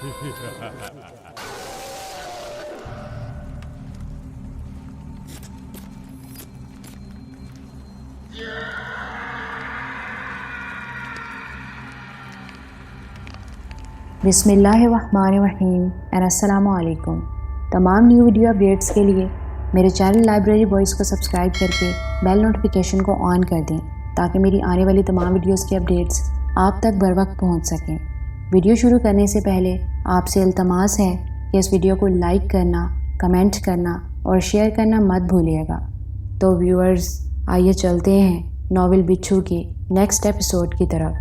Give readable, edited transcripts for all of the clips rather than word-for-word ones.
بسم اللہ الرحمن الرحیم اور السلام علیکم۔ تمام نیو ویڈیو اپڈیٹس کے لیے میرے چینل لائبریری بوائز کو سبسکرائب کر کے بیل نوٹیفیکیشن کو آن کر دیں تاکہ میری آنے والی تمام ویڈیوز کی اپڈیٹس آپ تک بر وقت پہنچ سکیں۔ ویڈیو شروع کرنے سے پہلے آپ سے التماس ہے کہ اس ویڈیو کو لائک کرنا، کمنٹ کرنا اور شیئر کرنا مت بھولیے گا۔ تو ویورز، آئیے چلتے ہیں ناول بچھو کی نیکسٹ ایپیسوڈ کی طرف۔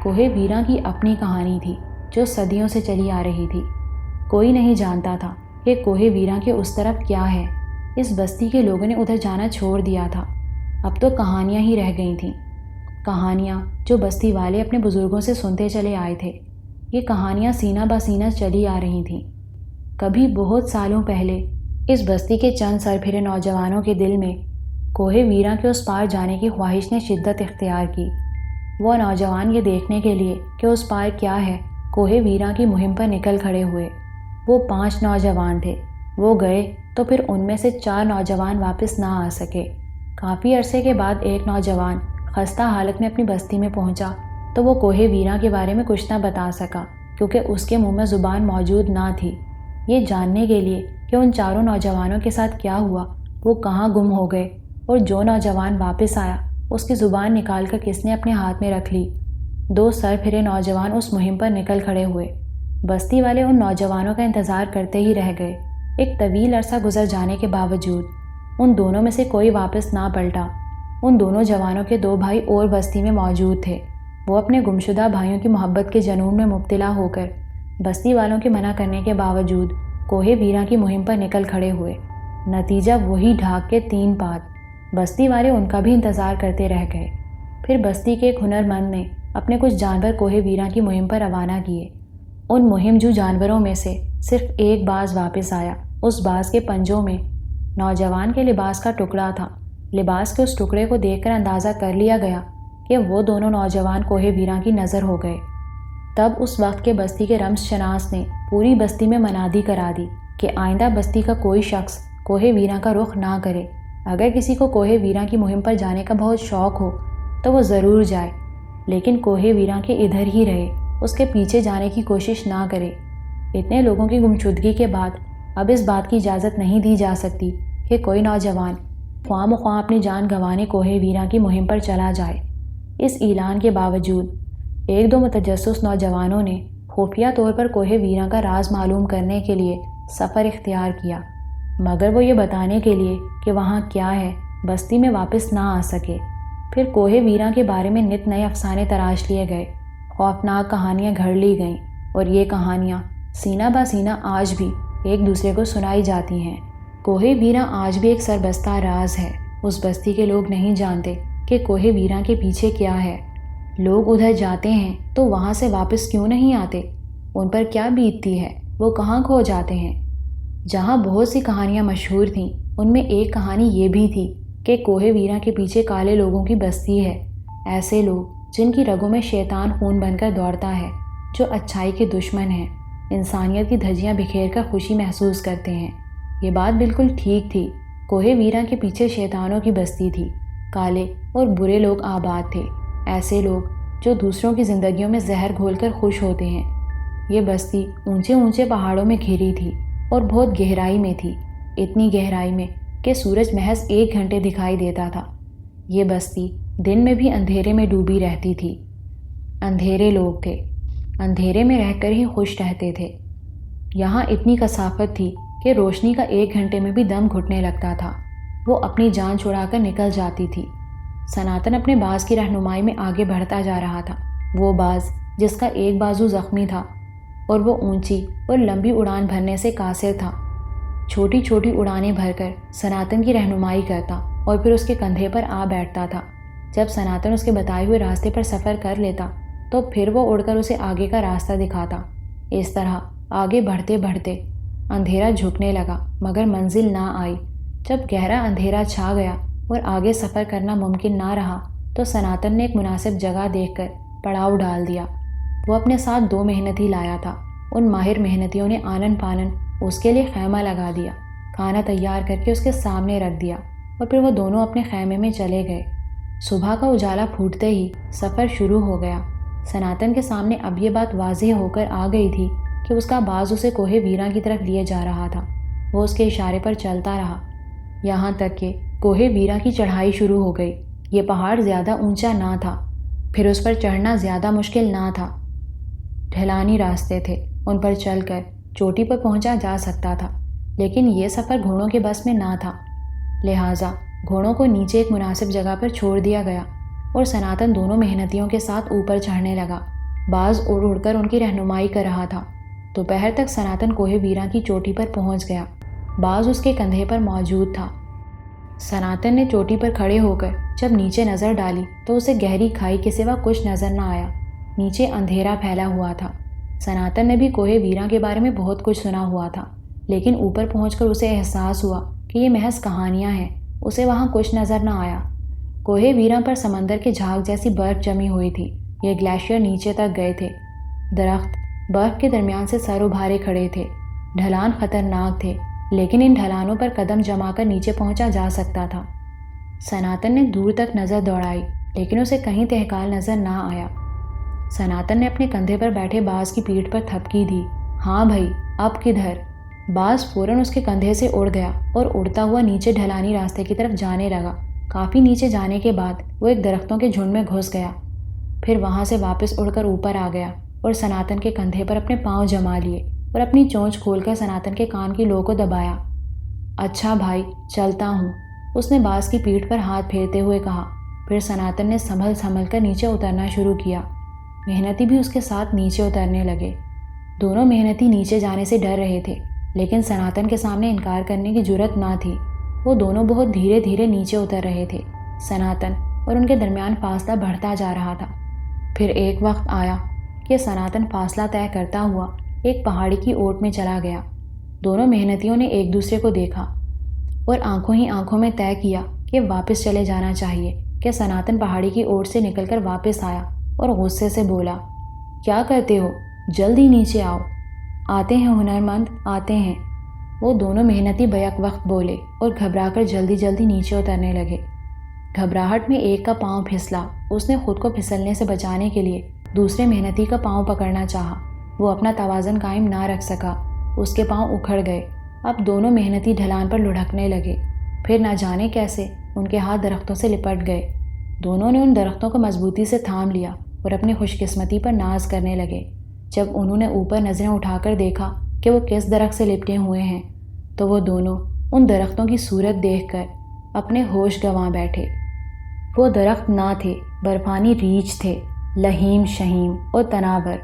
کوہ ویراں کی اپنی کہانی تھی جو صدیوں سے چلی آ رہی تھی۔ کوئی نہیں جانتا تھا کہ کوہ ویراں کے اس طرف کیا ہے۔ اس بستی کے لوگوں نے ادھر جانا چھوڑ دیا تھا۔ اب تو کہانیاں ہی رہ گئی تھیں، کہانیاں جو بستی والے اپنے بزرگوں سے سنتے چلے آئے تھے۔ یہ کہانیاں سینہ بہ سینہ چلی آ رہی تھیں۔ کبھی بہت سالوں پہلے اس بستی کے چند سرپھرے نوجوانوں کے دل میں کوہ ویراں کے اس پار جانے کی خواہش نے شدت اختیار کی۔ وہ نوجوان یہ دیکھنے کے لیے کہ اس پار کیا ہے کوہ ویراں کی مہم پر نکل کھڑے ہوئے۔ وہ 5 نوجوان تھے۔ وہ گئے تو پھر ان میں سے 4 نوجوان واپس نہ آ سکے۔ کافی عرصے کے بعد ایک نوجوان خستہ حالت میں اپنی بستی میں پہنچا تو وہ کوہ ویراں کے بارے میں کچھ نہ بتا سکا کیونکہ اس کے منہ میں زبان موجود نہ تھی۔ یہ جاننے کے لیے کہ ان 4 نوجوانوں کے ساتھ کیا ہوا، وہ کہاں گم ہو گئے اور جو نوجوان واپس آیا اس کی زبان نکال کر کس نے اپنے ہاتھ میں رکھ لی، 2 سر پھرے نوجوان اس مہم پر نکل کھڑے ہوئے۔ بستی والے ان نوجوانوں کا انتظار کرتے ہی رہ گئے۔ ایک طویل عرصہ گزر جانے کے باوجود ان دونوں میں سے کوئی واپس نہ پلٹا۔ ان دونوں جوانوں کے 2 بھائی اور بستی میں موجود تھے۔ وہ اپنے گمشدہ بھائیوں کی محبت کے جنون میں مبتلا ہو کر بستی والوں کے منع کرنے کے باوجود کوہ ویراں کی مہم پر نکل کھڑے ہوئے۔ نتیجہ وہی ڈھاک کے 3 پات۔ بستی والے ان کا بھی انتظار کرتے رہ گئے۔ پھر بستی کے ایک ہنرمند نے اپنے کچھ جانور کوہ ویراں کی مہم پر روانہ کیے۔ ان مہم جو جانوروں میں سے صرف ایک باز واپس آیا۔ اس باز کے پنجوں میں نوجوان کے لباس کا ٹکڑا تھا۔ لباس کے اس ٹکڑے کو دیکھ کر اندازہ کر لیا گیا کہ وہ دونوں نوجوان کوہ ویراں کی نظر ہو گئے۔ تب اس وقت کے بستی کے رمز شناس نے پوری بستی میں منادی کرا دی کہ آئندہ بستی کا کوئی شخص کوہ ویراں کا رخ نہ کرے۔ اگر کسی کو کوہ ویراں کی مہم پر جانے کا بہت شوق ہو تو وہ ضرور جائے، لیکن کوہ ویراں کے ادھر ہی رہے، اس کے پیچھے جانے کی کوشش نہ کرے۔ اتنے لوگوں کی گمشدگی کے بعد اب اس بات کی اجازت نہیں دی جا سکتی کہ کوئی نوجوان خواہ مخواہ اپنی جان گنوانے کوہ ویراں کی مہم پر چلا جائے۔ اس اعلان کے باوجود 1-2 متجسس نوجوانوں نے خفیہ طور پر کوہ ویراں کا راز معلوم کرنے کے لیے سفر اختیار کیا، مگر وہ یہ بتانے کے لیے کہ وہاں کیا ہے بستی میں واپس نہ آ سکے۔ پھر کوہ ویراں کے بارے میں نت نئے افسانے تراش لیے گئے، خوفناک کہانیاں گھڑ لی گئیں، اور یہ کہانیاں سینہ بہ سینہ آج بھی ایک دوسرے کو سنائی جاتی ہیں۔ کوہ ویراں آج بھی ایک سربستہ راز ہے۔ اس بستی کے لوگ نہیں جانتے کہ کوہ ویراں کے پیچھے کیا ہے۔ لوگ ادھر جاتے ہیں تو وہاں سے واپس کیوں نہیں آتے؟ ان پر کیا بیتتی ہے؟ وہ کہاں کھو جاتے ہیں؟ جہاں بہت سی کہانیاں مشہور تھیں، ان میں ایک کہانی یہ بھی تھی کہ کوہ ویراں کے پیچھے کالے لوگوں کی بستی ہے، ایسے لوگ جن کی رگوں میں شیطان خون بن کر دوڑتا ہے، جو اچھائی کے دشمن ہیں، انسانیت کی دھجیاں بکھیر کر خوشی محسوس کرتے ہیں۔ یہ بات بالکل ٹھیک تھی۔ کوہ ویراں کے پیچھے شیطانوں کی بستی تھی، کالے اور برے لوگ آباد تھے، ایسے لوگ جو دوسروں کی زندگیوں میں زہر گھول کر خوش ہوتے ہیں۔ یہ بستی اونچے اونچے پہاڑوں میں گھری تھی اور بہت گہرائی میں تھی، اتنی گہرائی میں کہ سورج محض 1 گھنٹے دکھائی دیتا تھا۔ یہ بستی دن میں بھی اندھیرے میں ڈوبی رہتی تھی۔ اندھیرے لوگ تھے، اندھیرے میں رہ کر ہی خوش رہتے تھے۔ یہاں اتنی کثافت تھی کہ روشنی کا 1 گھنٹے میں بھی دم گھٹنے لگتا تھا۔ وہ اپنی جان چھڑا کر نکل جاتی تھی۔ سناتن اپنے باز کی رہنمائی میں آگے بڑھتا جا رہا تھا۔ وہ باز جس کا ایک بازو زخمی تھا اور وہ اونچی اور لمبی اڑان بھرنے سے قاصر تھا، چھوٹی چھوٹی اڑانیں بھر کر سناتن کی رہنمائی کرتا اور پھر اس کے کندھے پر آ بیٹھتا تھا۔ جب سناتن اس کے بتائے ہوئے راستے پر سفر کر لیتا تو پھر وہ اڑ کر اسے آگے کا راستہ دکھاتا۔ اس طرح آگے بڑھتے بڑھتے اندھیرا جھکنے لگا مگر منزل نہ آئی۔ جب گہرا اندھیرا چھا گیا اور آگے سفر کرنا ممکن نہ رہا تو سناتن نے ایک مناسب جگہ دیکھ کر پڑاؤ ڈال دیا۔ وہ اپنے ساتھ 2 محنتی لایا تھا۔ ان ماہر محنتیوں نے آنن پانن اس کے لیے خیمہ لگا دیا، کھانا تیار کر کے اس کے سامنے رکھ دیا اور پھر وہ دونوں اپنے خیمے میں چلے گئے۔ صبح کا اجالا پھوٹتے ہی سفر شروع ہو گیا۔ سناتن کے سامنے اب یہ بات واضح ہو کر آ گئی تھی کہ اس کا باز اسے کوہ ویراں کی طرف لیے جا رہا تھا۔ وہ اس کے اشارے پر چلتا رہا یہاں تک کہ کوہ ویراں کی چڑھائی شروع ہو گئی۔ یہ پہاڑ زیادہ اونچا نہ تھا، پھر اس پر چڑھنا زیادہ مشکل نہ تھا۔ ڈھلانی راستے تھے، ان پر چل کر چوٹی پر پہنچا جا سکتا تھا، لیکن یہ سفر گھوڑوں کے بس میں نہ تھا۔ لہٰذا گھوڑوں کو نیچے ایک مناسب جگہ پر چھوڑ دیا گیا اور سناتن دونوں محنتیوں کے ساتھ اوپر چڑھنے لگا۔ باز اڑ اڑ کر ان کی رہنمائی کر رہا تھا۔ دوپہر تک سناتن کوہ ویراں کی چوٹی پر پہنچ گیا۔ باز اس کے کندھے پر موجود تھا۔ سناتن نے چوٹی پر کھڑے ہو کر جب نیچے نظر ڈالی تو اسے گہری کھائی کے سوا کچھ نظر نہ آیا۔ نیچے اندھیرا پھیلا ہوا تھا۔ سناتن نے بھی کوہ ویراں کے بارے میں بہت کچھ سنا ہوا تھا، لیکن اوپر پہنچ کر اسے احساس ہوا کہ یہ محض کہانیاں ہیں۔ اسے وہاں کچھ نظر نہ آیا۔ کوہ ویراں پر سمندر کے جھاگ جیسی برف جمی ہوئی تھی۔ یہ گلیشیئر نیچے تک گئے تھے۔ درخت برف کے درمیان سے سر ابھارے کھڑے تھے۔ ڈھلان خطرناک تھے، لیکن ان ڈھلانوں پر قدم جما کر نیچے پہنچا جا سکتا تھا۔ سناتن نے دور تک نظر دوڑائی، لیکن اسے کہیں تہکال نظر نہ آیا۔ سناتن نے اپنے کندھے پر بیٹھے باز کی پیٹھ پر تھپکی دی۔ ہاں بھائی، اب کدھر؟ باز فوراً اس کے کندھے سے اڑ گیا اور اڑتا ہوا نیچے ڈھلانی راستے کی طرف جانے لگا۔ کافی نیچے جانے کے بعد وہ ایک درختوں کے جھنڈ میں گھس گیا، پھر وہاں سے واپس اڑ کر اوپر آ گیا اور سناتن کے کندھے پر اپنے پاؤں جما لیے اور اپنی چونچ کھول کر سناتن کے کان کی لو کو دبایا۔ اچھا بھائی، چلتا ہوں، اس نے باز کی پیٹھ پر ہاتھ پھیرتے ہوئے کہا۔ پھر سناتن نے سنبھل سنبھل کر نیچے اترنا شروع کیا۔ محنتی بھی اس کے ساتھ نیچے اترنے لگے۔ دونوں محنتی نیچے جانے سے ڈر رہے تھے، لیکن سناتن کے سامنے انکار کرنے کی جرت نہ تھی۔ وہ دونوں بہت دھیرے دھیرے نیچے اتر رہے تھے۔ سناتن اور ان کے درمیان فاصلہ بڑھتا جا رہا تھا۔ پھر ایک وقت آیا کہ سناتن فاصلہ طے کرتا ہوا ایک پہاڑی کی اوٹ میں چلا گیا۔ دونوں محنتیوں نے ایک دوسرے کو دیکھا اور آنکھوں ہی آنکھوں میں طے کیا کہ واپس چلے جانا چاہیے کہ سناتن پہاڑی کی اوٹ سے نکل کر واپس آیا اور غصے سے بولا، کیا کرتے ہو؟ جلدی نیچے آؤ۔ آتے ہیں ہنرمند، آتے ہیں۔ وہ دونوں محنتی بیک وقت بولے اور گھبرا کر جلدی جلدی نیچے اترنے لگے۔ گھبراہٹ میں ایک کا پاؤں پھسلا۔ اس نے خود کو پھسلنے سے بچانے کے لیے دوسرے محنتی کا پاؤں پکڑنا چاہا۔ وہ اپنا توازن قائم نہ رکھ سکا۔ اس کے پاؤں اکھڑ گئے۔ اب دونوں محنتی ڈھلان پر لڑھکنے لگے۔ پھر نہ جانے کیسے ان کے ہاتھ درختوں سے لپٹ گئے۔ دونوں نے ان درختوں کو مضبوطی سے تھام لیا اور اپنی خوش قسمتی پر ناز کرنے لگے۔ جب انہوں نے اوپر نظریں اٹھا کر دیکھا کہ وہ کس درخت سے لپٹے ہوئے ہیں تو وہ دونوں ان درختوں کی صورت دیکھ کر اپنے ہوش گنوا بیٹھے۔ وہ درخت نہ تھے، برفانی ریچھ تھے، لہیم شہیم اور تناور۔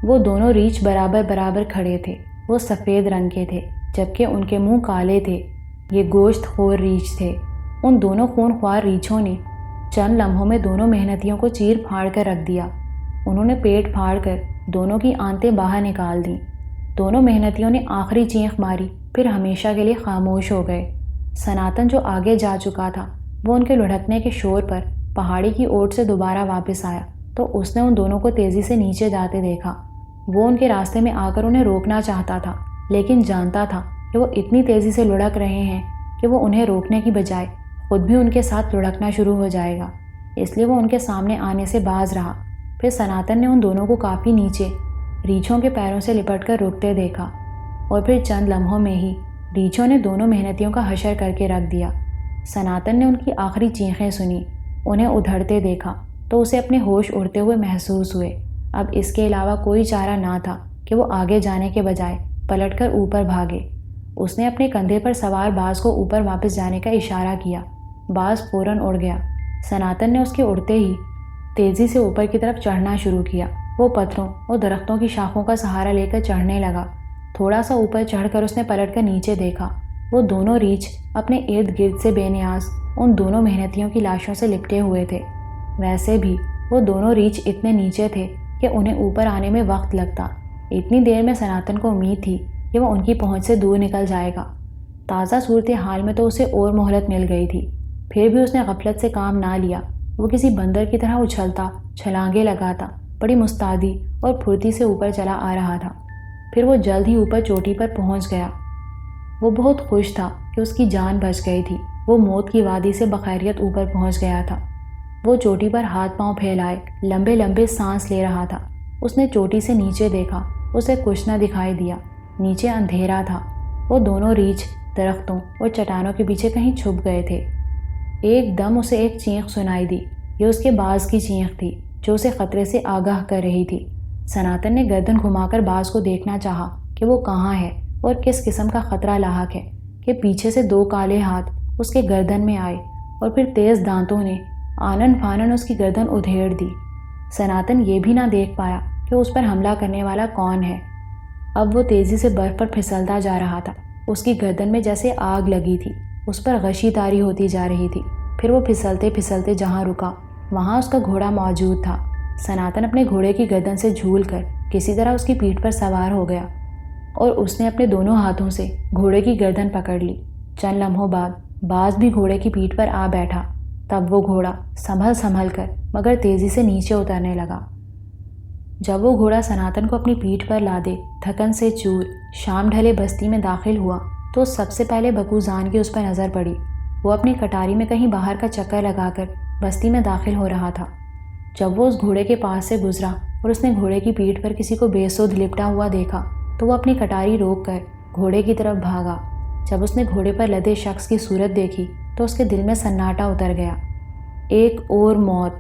وہ دونوں ریچھ برابر برابر کھڑے تھے۔ وہ سفید رنگ کے تھے جبکہ ان کے منہ کالے تھے۔ یہ گوشت خور ریچھ تھے۔ ان دونوں خون خوار ریچھوں نے چند لمحوں میں دونوں محنتیوں کو چیر پھاڑ کر رکھ دیا۔ انہوں نے پیٹ پھاڑ کر دونوں کی آنتیں باہر نکال دیں۔ دونوں محنتیوں نے آخری چینخ ماری، پھر ہمیشہ کے لیے خاموش ہو گئے۔ سناتن جو آگے جا چکا تھا، وہ ان کے لڑھکنے کے شور پر پہاڑی کی اوٹ سے دوبارہ واپس آیا تو اس نے ان دونوں کو تیزی سے نیچے جاتے دیکھا۔ وہ ان کے راستے میں آ کر انہیں روکنا چاہتا تھا، لیکن جانتا تھا کہ وہ اتنی تیزی سے لڑھک رہے ہیں کہ وہ انہیں روکنے کی بجائے خود بھی ان کے ساتھ لڑھکنا شروع ہو جائے گا، اس لیے وہ ان کے سامنے آنے سے باز رہا۔ پھر سناتن نے ان دونوں کو کافی نیچے ریچھوں کے پیروں سے لپٹ کر رکتے دیکھا اور پھر چند لمحوں میں ہی ریچھوں نے دونوں محنتیوں کا حشر کر کے رکھ دیا۔ سناتن نے ان کی آخری چیخیں سنی، انہیں ادھڑتے دیکھا تو اسے اپنے ہوش اڑتے ہوئے محسوس ہوئے۔ اب اس کے علاوہ کوئی چارہ نہ تھا کہ وہ آگے جانے کے بجائے پلٹ کر اوپر بھاگے۔ اس نے اپنے کندھے پر سوار باز کو اوپر واپس جانے کا اشارہ کیا۔ باز فوراً اڑ گیا۔ سناتن نے اس کے اڑتے ہی تیزی سے اوپر کی طرف چڑھنا شروع کیا۔ وہ پتھروں اور درختوں کی شاخوں کا سہارا لے کر چڑھنے لگا۔ تھوڑا سا اوپر چڑھ کر اس نے پلٹ کر نیچے دیکھا۔ وہ دونوں ریچھ اپنے ارد گرد سے بے نیاز ان دونوں محنتیوں کی لاشوں سے لپٹے ہوئے تھے۔ ویسے بھی وہ دونوں ریچھ اتنے نیچے تھے کہ انہیں اوپر آنے میں وقت لگتا۔ اتنی دیر میں سناتن کو امید تھی کہ وہ ان کی پہنچ سے دور نکل جائے گا۔ تازہ صورتحال میں تو اسے اور مہلت مل گئی تھی، پھر بھی اس نے غفلت سے کام نہ لیا۔ وہ کسی بندر کی طرح اچھلتا، چھلانگیں لگاتا بڑی مستعدی اور پھرتی سے اوپر چلا آ رہا تھا۔ پھر وہ جلد ہی اوپر چوٹی پر پہنچ گیا۔ وہ بہت خوش تھا کہ اس کی جان بچ گئی تھی۔ وہ موت کی وادی سے بخیریت اوپر پہنچ گیا تھا۔ وہ چوٹی پر ہاتھ پاؤں پھیلائے لمبے لمبے سانس لے رہا تھا۔ اس نے چوٹی سے نیچے دیکھا، اسے کچھ نہ دکھائی دیا۔ نیچے اندھیرا تھا۔ وہ دونوں ریچھ درختوں اور چٹانوں کے پیچھے کہیں چھپ گئے تھے۔ ایک دم اسے ایک چینخ سنائی دی۔ یہ اس کے باز کی چینخ تھی جو اسے خطرے سے آگاہ کر رہی تھی۔ سناتن نے گردن گھما کر باز کو دیکھنا چاہا کہ وہ کہاں ہے اور کس قسم کا خطرہ لاحق ہے کہ پیچھے سے دو کالے ہاتھ اس کے گردن میں آئے اور پھر تیز دانتوں نے آنن فانن اس کی گردن ادھیڑ دی۔ سناتن یہ بھی نہ دیکھ پایا کہ اس پر حملہ کرنے والا کون ہے۔ اب وہ تیزی سے برف پر پھسلتا جا رہا تھا۔ اس کی گردن میں جیسے آگ لگی تھی، اس پر غشی طاری ہوتی جا رہی تھی۔ پھر وہ پھسلتے پھسلتے جہاں رکا وہاں اس کا گھوڑا موجود تھا۔ سناتن اپنے گھوڑے کی گردن سے جھول کر کسی طرح اس کی پیٹھ پر سوار ہو گیا اور اس نے اپنے دونوں ہاتھوں سے گھوڑے کی گردن پکڑ لی۔ چند لمحوں بعد باز بھی گھوڑے کی پیٹھ پر آ بیٹھا۔ تب وہ گھوڑا سنبھل کر مگر تیزی سے نیچے اترنے لگا۔ جب وہ گھوڑا سناتن کو اپنی پیٹھ پر لادے تھکن سے چور شام ڈھلے بستی میں داخل ہوا تو سب سے پہلے بکوزان کی اس پر نظر پڑی۔ وہ اپنی کٹاری میں کہیں باہر کا چکر لگا کر بستی میں داخل ہو رہا تھا۔ جب وہ اس گھوڑے کے پاس سے گزرا اور اس نے گھوڑے کی پیٹھ پر کسی کو بے سود لپٹا ہوا دیکھا تو وہ اپنی کٹاری روک کر گھوڑے کی طرف بھاگا۔ جب اس نے گھوڑے پر لدے شخص کی صورت دیکھی تو اس کے دل میں سناٹا اتر گیا۔ ایک اور موت!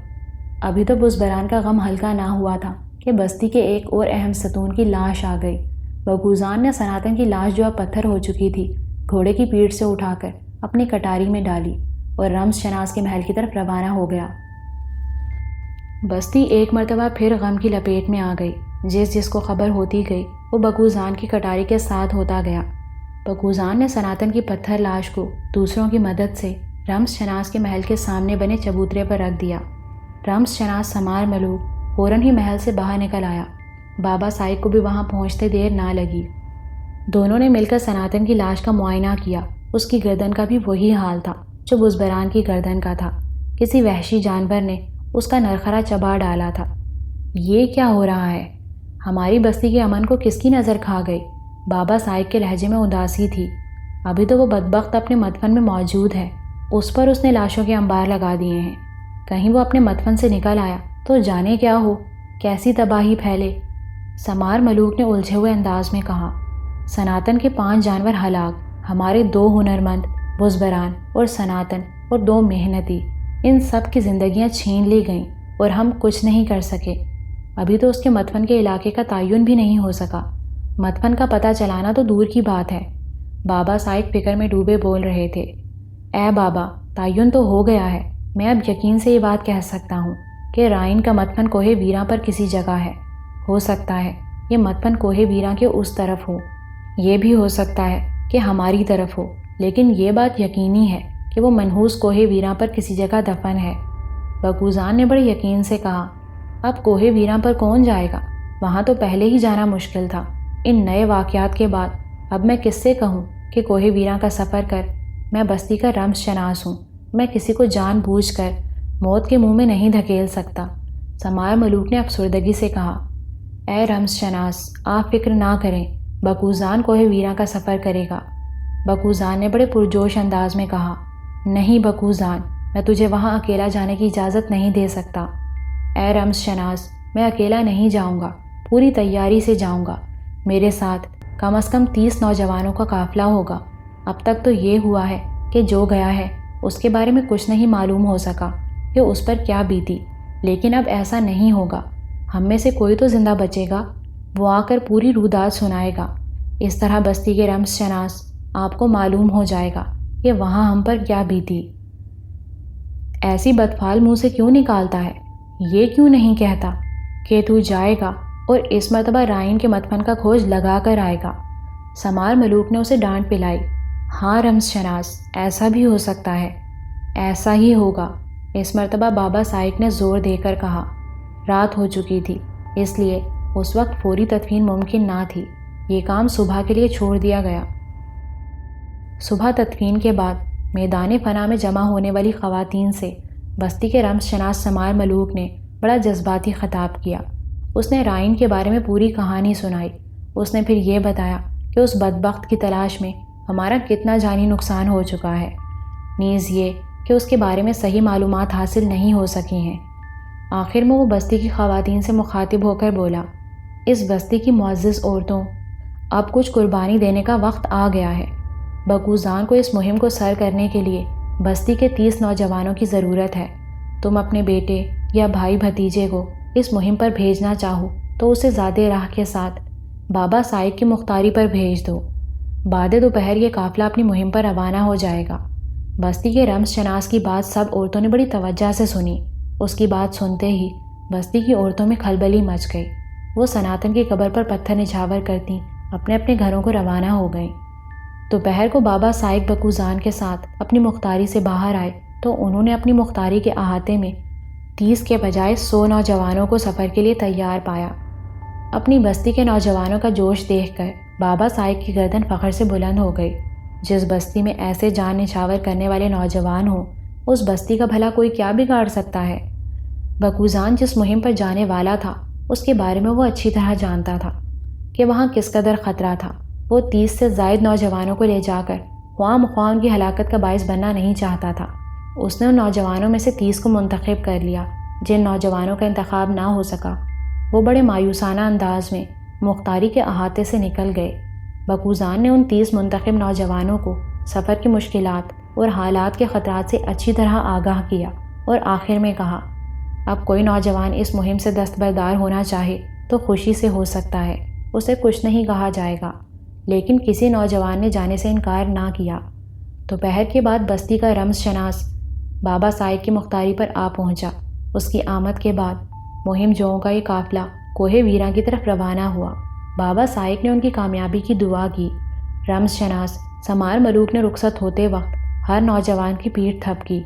ابھی تو بزبران کا غم ہلکا نہ ہوا تھا کہ بستی کے ایک اور اہم ستون کی لاش آ گئی۔ بکوزان نے سناتن کی لاش جو اب پتھر ہو چکی تھی گھوڑے کی پیٹھ سے اٹھا کر اپنی کٹاری میں ڈالی اور رمز شناس کے محل کی طرف روانہ ہو گیا۔ بستی ایک مرتبہ پھر غم کی لپیٹ میں آ گئی۔ جس کو خبر ہوتی گئی وہ بکوزان کی کٹاری کے ساتھ ہوتا گیا۔ بکوزان نے سناتن کی پتھر لاش کو دوسروں کی مدد سے رمز شناس کے محل کے سامنے بنے چبوترے پر رکھ دیا۔ رمز شناس سمار ملوک فوراً ہی محل سے باہر نکل آیا۔ بابا سائق کو بھی وہاں پہنچتے دیر نہ لگی۔ دونوں نے مل کر سناتن کی لاش کا معائنہ کیا۔ اس کی گردن کا بھی وہی حال تھا جو بزبران کی گردن کا تھا۔ کسی وحشی جانور نے اس کا نرخرا چبا ڈالا تھا۔ یہ کیا ہو رہا ہے؟ ہماری بستی کے امن کو کس کی نظر کھا گئی؟ بابا سائق کے لہجے میں اداسی تھی۔ ابھی تو وہ بدبخت اپنے مدفن میں موجود ہے۔ اس پر اس نے لاشوں کے انبار لگا دیے ہیں۔ کہیں وہ اپنے مدفن سے نکل آیا تو جانے کیا ہو، کیسی تباہی پھیلے۔ سمار ملوک نے الجھے ہوئے انداز میں کہا، سناتن کے 5 جانور ہلاک، ہمارے 2 ہنرمند بزبران اور سناتن اور 2 محنتی، ان سب کی زندگیاں چھین لی گئیں اور ہم کچھ نہیں کر سکے۔ ابھی تو اس کے مدفن کے علاقے کا تعین بھی نہیں ہو سکا۔ مدفن کا پتہ چلانا تو دور کی بات ہے۔ بابا سائق فکر میں ڈوبے بول رہے تھے۔ اے بابا، تعین تو ہو گیا ہے۔ میں اب یقین سے یہ بات کہہ سکتا ہوں کہ رائن کا مدفن کوہ ویراں پر کسی جگہ ہے۔ ہو سکتا ہے یہ مدفن کوہ ویراں کے اس طرف ہو، یہ بھی ہو سکتا ہے کہ ہماری طرف ہو، لیکن یہ بات یقینی ہے کہ وہ منحوس کوہ ویراں پر کسی جگہ دفن ہے۔ بکوزان نے بڑے یقین سے کہا، اب کوہ ویراں پر کون جائے گا؟ وہاں تو پہلے ہی جانا مشکل تھا۔ ان نئے واقعات کے بعد اب میں کس سے کہوں کہ کوہ ویراں کا سفر کر؟ میں بستی کا رمز شناس ہوں۔ میں کسی کو جان بوجھ کر موت کے منہ میں نہیں دھکیل سکتا۔ سمار ملوک نے افسردگی سے کہا، اے رمز شناس، آپ فکر نہ کریں، بکوزان کوہ ویراں کا سفر کرے گا۔ بکوزان نے بڑے پرجوش انداز میں کہا، نہیں بکوزان، میں تجھے وہاں اکیلا جانے کی اجازت نہیں دے سکتا۔ اے رمز شناس، میں اکیلا نہیں جاؤں گا، پوری تیاری سے جاؤں گا۔ میرے ساتھ کم از کم 30 نوجوانوں کا قافلہ ہوگا۔ اب تک تو یہ ہوا ہے کہ جو گیا ہے اس کے بارے میں کچھ نہیں معلوم ہو سکا کہ اس پر کیا بیتی، لیکن اب ایسا نہیں ہوگا۔ ہم میں سے کوئی تو زندہ بچے گا، وہ آ کر پوری روداد سنائے گا۔ اس طرح بستی کے رمز شناس آپ کو معلوم ہو جائے گا کہ وہاں ہم پر کیا بیتی۔ ایسی بدفعل منہ سے کیوں نکالتا ہے؟ یہ کیوں نہیں کہتا کہ تو جائے گا اور اس مرتبہ رائن کے مدفن کا کھوج لگا کر آئے گا؟ سمار ملوک نے اسے ڈانٹ پلائی۔ ہاں رمز شناس، ایسا بھی ہو سکتا ہے، ایسا ہی ہوگا۔ اس مرتبہ بابا سائق نے زور دے کر کہا۔ رات ہو چکی تھی، اس لیے اس وقت فوری تدفین ممکن نہ تھی۔ یہ کام صبح کے لیے چھوڑ دیا گیا۔ صبح تدفین کے بعد میدان فنا میں جمع ہونے والی خواتین سے بستی کے رمز شناس سمار ملوک نے بڑا جذباتی خطاب کیا۔ اس نے رائن کے بارے میں پوری کہانی سنائی۔ اس نے پھر یہ بتایا کہ اس بدبخت کی تلاش میں ہمارا کتنا جانی نقصان ہو چکا ہے، نیز یہ کہ اس کے بارے میں صحیح معلومات حاصل نہیں ہو سکی ہیں۔ آخر میں وہ بستی کی خواتین سے مخاطب ہو کر بولا، اس بستی کی معزز عورتوں، اب کچھ قربانی دینے کا وقت آ گیا ہے۔ بکوزان کو اس مہم کو سر کرنے کے لیے بستی کے 30 نوجوانوں کی ضرورت ہے۔ تم اپنے بیٹے یا بھائی بھتیجے کو اس مہم پر بھیجنا چاہو تو اسے زیادہ راہ کے ساتھ بابا سائق کی مختاری پر بھیج دو۔ بعد دوپہر یہ قافلہ اپنی مہم پر روانہ ہو جائے گا۔ بستی کے رمز شناس کی بات سب عورتوں نے بڑی توجہ سے سنی۔ اس کی بات سنتے ہی بستی کی عورتوں میں کھلبلی مچ گئی۔ وہ سناتن کی قبر پر پتھر نچھاور کرتی اپنے اپنے گھروں کو روانہ ہو گئیں۔ دوپہر کو بابا سائق بکوزان کے ساتھ اپنی مختاری سے باہر آئے تو انہوں نے اپنی مختاری کے احاطے میں 30 کے بجائے 100 نوجوانوں کو سفر کے لیے تیار پایا۔ اپنی بستی کے نوجوانوں کا جوش دیکھ کر بابا سائق کی گردن فخر سے بلند ہو گئی۔ جس بستی میں ایسے جان نچھاور کرنے والے نوجوان ہوں، اس بستی کا بھلا کوئی کیا بگاڑ سکتا ہے؟ بکوزان جس مہم پر جانے والا تھا اس کے بارے میں وہ اچھی طرح جانتا تھا کہ وہاں کس قدر خطرہ تھا۔ وہ 30 سے زائد نوجوانوں کو لے جا کر خواہ مخواہ ان کی ہلاکت کا باعث بننا نہیں چاہتا تھا۔ اس نے ان نوجوانوں میں سے 30 کو منتخب کر لیا۔ جن نوجوانوں کا انتخاب نہ ہو سکا وہ بڑے مایوسانہ انداز میں مختاری کے احاطے سے نکل گئے۔ بکوزان نے ان 30 منتخب نوجوانوں کو سفر کی مشکلات اور حالات کے خطرات سے اچھی طرح آگاہ کیا اور آخر میں کہا، اب کوئی نوجوان اس مہم سے دستبردار ہونا چاہے تو خوشی سے ہو سکتا ہے، اسے کچھ نہیں کہا جائے گا۔ لیکن کسی نوجوان نے جانے سے انکار نہ کیا۔ دوپہر کے بعد بستی کا رمز شناس بابا سائق کی مختاری پر آ پہنچا۔ اس کی آمد کے بعد مہم جوؤں کا یہ قافلہ کوہ ویراں کی طرف روانہ ہوا۔ بابا سائق نے ان کی کامیابی کی دعا کی۔ رمز شناس سمار ملوک نے رخصت ہوتے وقت ہر نوجوان کی پیٹھ تھپکی،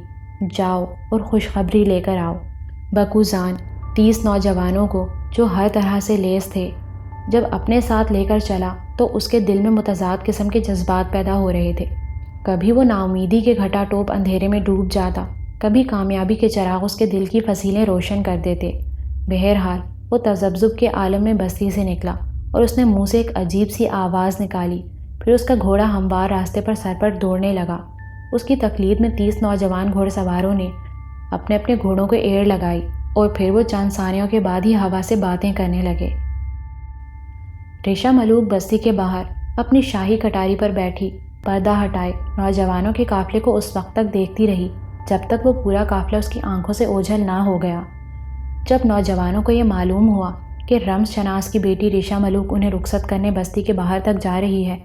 جاؤ اور خوشخبری لے کر آؤ۔ بکوزان 30 نوجوانوں کو جو ہر طرح سے لیس تھے جب اپنے ساتھ لے کر چلا تو اس کے دل میں متضاد قسم کے جذبات پیدا ہو رہے تھے۔ کبھی وہ ناامیدی کے گھٹا ٹوپ اندھیرے میں ڈوب جاتا، کبھی کامیابی کے چراغ اس کے دل کی فصیلیں روشن کر دیتے۔ بہرحال وہ تذبذب کے عالم میں بستی سے نکلا اور اس نے منہ سے ایک عجیب سی آواز نکالی۔ پھر اس کا گھوڑا ہموار راستے پر سرپٹ دوڑنے لگا۔ اس کی تقلید میں 30 نوجوان گھوڑ سواروں نے اپنے اپنے گھوڑوں کو ایڑ لگائی اور پھر وہ چند ثانیوں کے بعد ہی ہوا سے باتیں کرنے لگے۔ ریشا ملوک بستی کے باہر اپنی شاہی کٹاری پر بیٹھی پردہ ہٹائے نوجوانوں کے قافلے کو اس وقت تک دیکھتی رہی جب تک وہ پورا قافلہ اس کی آنکھوں سے اوجھل نہ ہو گیا۔ جب نوجوانوں کو یہ معلوم ہوا کہ رمز شناس کی بیٹی ریشا ملوک انہیں رخصت کرنے بستی کے باہر تک جا رہی ہے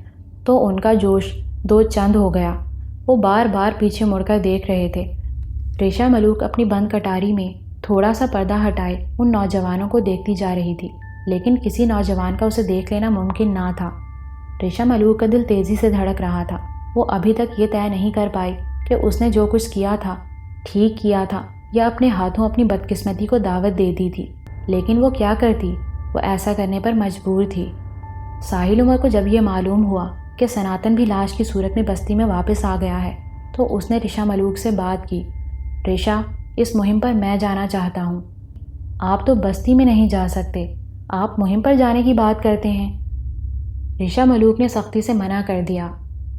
تو ان کا جوش دو چند ہو گیا۔ وہ بار بار پیچھے مڑ کر دیکھ رہے تھے۔ ریشا ملوک اپنی بند کٹاری میں تھوڑا سا پردہ ہٹائے ان نوجوانوں کو دیکھتی جا رہی تھی، لیکن کسی نوجوان کا اسے دیکھ لینا ممکن نہ تھا۔ ریشا ملوک کا دل تیزی سے دھڑک رہا تھا۔ وہ ابھی تک یہ طے نہیں کر پائی کہ اس نے جو کچھ کیا تھا ٹھیک کیا تھا یا اپنے ہاتھوں اپنی بدقسمتی کو دعوت دے دی تھی، لیکن وہ کیا کرتی؟ وہ ایسا کرنے پر مجبور تھی۔ ساحل عمر کو جب یہ معلوم ہوا کہ سناتن بھی لاش کی صورت میں بستی میں واپس آ گیا ہے تو اس نے ریشا ملوک سے بات کی، ریشا، اس مہم پر میں جانا چاہتا ہوں۔ آپ تو بستی میں نہیں جا سکتے، آپ مہم پر جانے کی بات کرتے ہیں۔ ریشا ملوک نے سختی سے منع کر دیا۔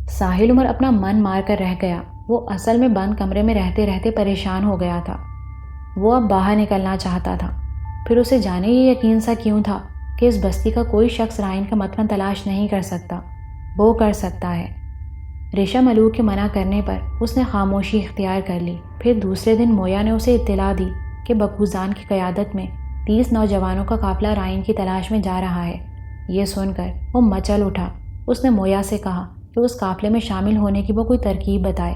ساحل عمر اپنا من مار کر رہ گیا۔ وہ اصل میں بند کمرے میں رہتے رہتے پریشان ہو گیا تھا۔ وہ اب باہر نکلنا چاہتا تھا۔ پھر اسے جانے یہ یقین سا کیوں تھا کہ اس بستی کا کوئی شخص رائن کا متمن تلاش نہیں کر سکتا؟ وہ کر سکتا ہے۔ ریشا ملوک کے منع کرنے پر اس نے خاموشی اختیار کر لی۔ پھر دوسرے دن مویا نے اسے اطلاع دی کہ بکوزان کی قیادت میں 30 نوجوانوں کا قافلہ رائن کی تلاش میں جا رہا ہے۔ یہ سن کر وہ مچل اٹھا۔ اس نے مویا سے کہا کہ اس قافلے میں شامل ہونے کی وہ کوئی ترکیب بتائے۔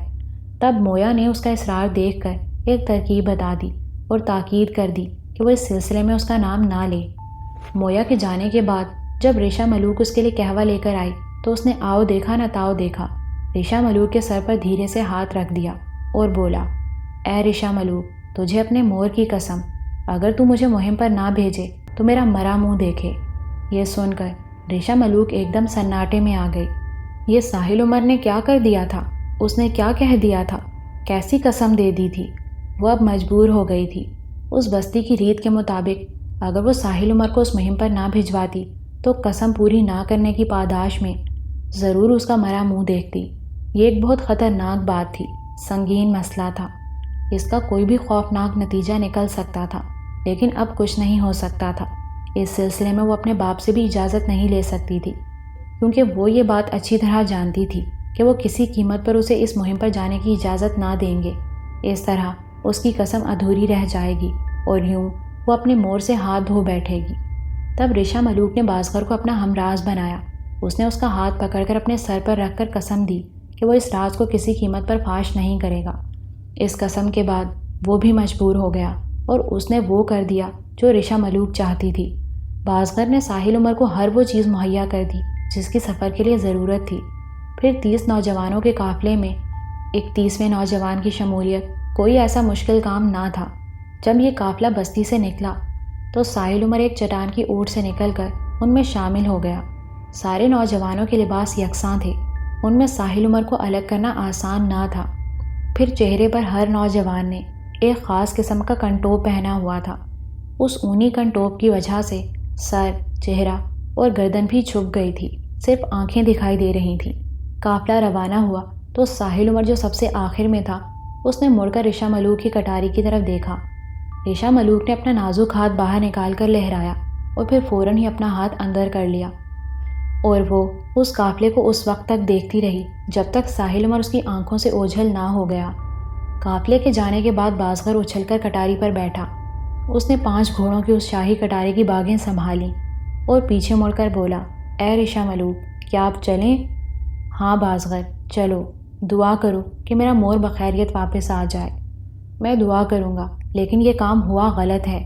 تب مویا نے اس کا اصرار دیکھ کر ایک ترکیب بتا دی اور تاکید کر دی کہ وہ اس سلسلے میں اس کا نام نہ لے۔ مویا کے جانے کے بعد جب ریشا ملوک اس کے لیے قہوہ لے کر آئی تو اس نے آؤ دیکھا نہ تاؤ دیکھا۔ ریشا ملوک کے سر پر دھیرے سے ہاتھ رکھ دیا اور بولا، اے ریشا ملوک، تجھے اپنے مور کی قسم، اگر تو مجھے مہم پر نہ بھیجے تو میرا مرا منہ دیکھے۔ یہ سن کر ریشا ملوک ایک دم سناٹے میں آ گئی۔ یہ ساحل عمر نے کیا کر دیا تھا؟ اس نے کیا کہہ دیا تھا؟ کیسی قسم دے دی تھی؟ وہ اب مجبور ہو گئی تھی۔ اس بستی کی ریت کے مطابق اگر وہ ساحل عمر کو اس مہم پر نہ بھجواتی تو قسم پوری نہ کرنے کی پاداش میں ضرور اس کا مرا منہ دیکھتی۔ یہ ایک بہت خطرناک بات تھی، سنگین مسئلہ تھا، اس کا کوئی بھی خوفناک نتیجہ نکل سکتا تھا، لیکن اب کچھ نہیں ہو سکتا تھا۔ اس سلسلے میں وہ اپنے باپ سے بھی اجازت نہیں لے سکتی تھی، کیونکہ وہ یہ بات اچھی طرح جانتی تھی کہ وہ کسی قیمت پر اسے اس مہم پر جانے کی اجازت نہ دیں گے۔ اس طرح اس کی قسم ادھوری رہ جائے گی اور یوں وہ اپنے مور سے ہاتھ دھو بیٹھے گی۔ تب ریشا ملوک نے بازغر کو اپنا ہمراز بنایا۔ اس نے اس کا ہاتھ پکڑ کر اپنے سر پر رکھ کر قسم دی کہ وہ اس راز کو کسی قیمت پر فاش نہیں کرے گا۔ اس قسم کے بعد وہ بھی مجبور ہو گیا اور اس نے وہ کر دیا جو ریشا ملوک چاہتی تھی۔ بازغر نے ساحل عمر کو ہر وہ چیز مہیا کر دی جس کی سفر کے لیے ضرورت تھی۔ پھر 30 نوجوانوں کے قافلے میں 31ویں نوجوان کی شمولیت کوئی ایسا مشکل کام نہ تھا۔ جب یہ قافلہ بستی سے نکلا تو ساحل عمر ایک چٹان کی اوٹ سے نکل کر ان میں شامل ہو گیا۔ سارے نوجوانوں کے لباس یکساں تھے، ان میں ساحل عمر کو الگ کرنا آسان نہ تھا۔ پھر چہرے پر ہر نوجوان نے ایک خاص قسم کا کنٹوپ پہنا ہوا تھا۔ اس اونی کنٹوپ کی وجہ سے سر، چہرہ اور گردن بھی چھپ گئی تھی، صرف آنکھیں دکھائی دے رہی تھیں۔ قافلہ روانہ ہوا تو ساحل عمر جو سب سے آخر میں تھا، اس نے مڑ کر ریشا ملوک کی کٹاری کی طرف دیکھا۔ ریشا ملوک نے اپنا نازک ہاتھ باہر نکال کر لہرایا اور پھر فوراً ہی اپنا ہاتھ اندر کر لیا، اور وہ اس قافلے کو اس وقت تک دیکھتی رہی جب تک ساحل عمر اس کی آنکھوں سے اوجھل نہ ہو گیا۔ قافلے کے جانے کے بعد بازغر اچھل کر کٹاری پر بیٹھا۔ اس نے 5 گھوڑوں کی اس شاہی کٹاری کی باگیں سنبھالیں اور پیچھے مڑ کر بولا، اے ریشا ملوک، کیا آپ چلیں؟ ہاں بازغر، چلو، دعا کرو کہ میرا مور بخیریت واپس آ جائے۔ میں دعا کروں گا، لیکن یہ کام ہوا غلط ہے۔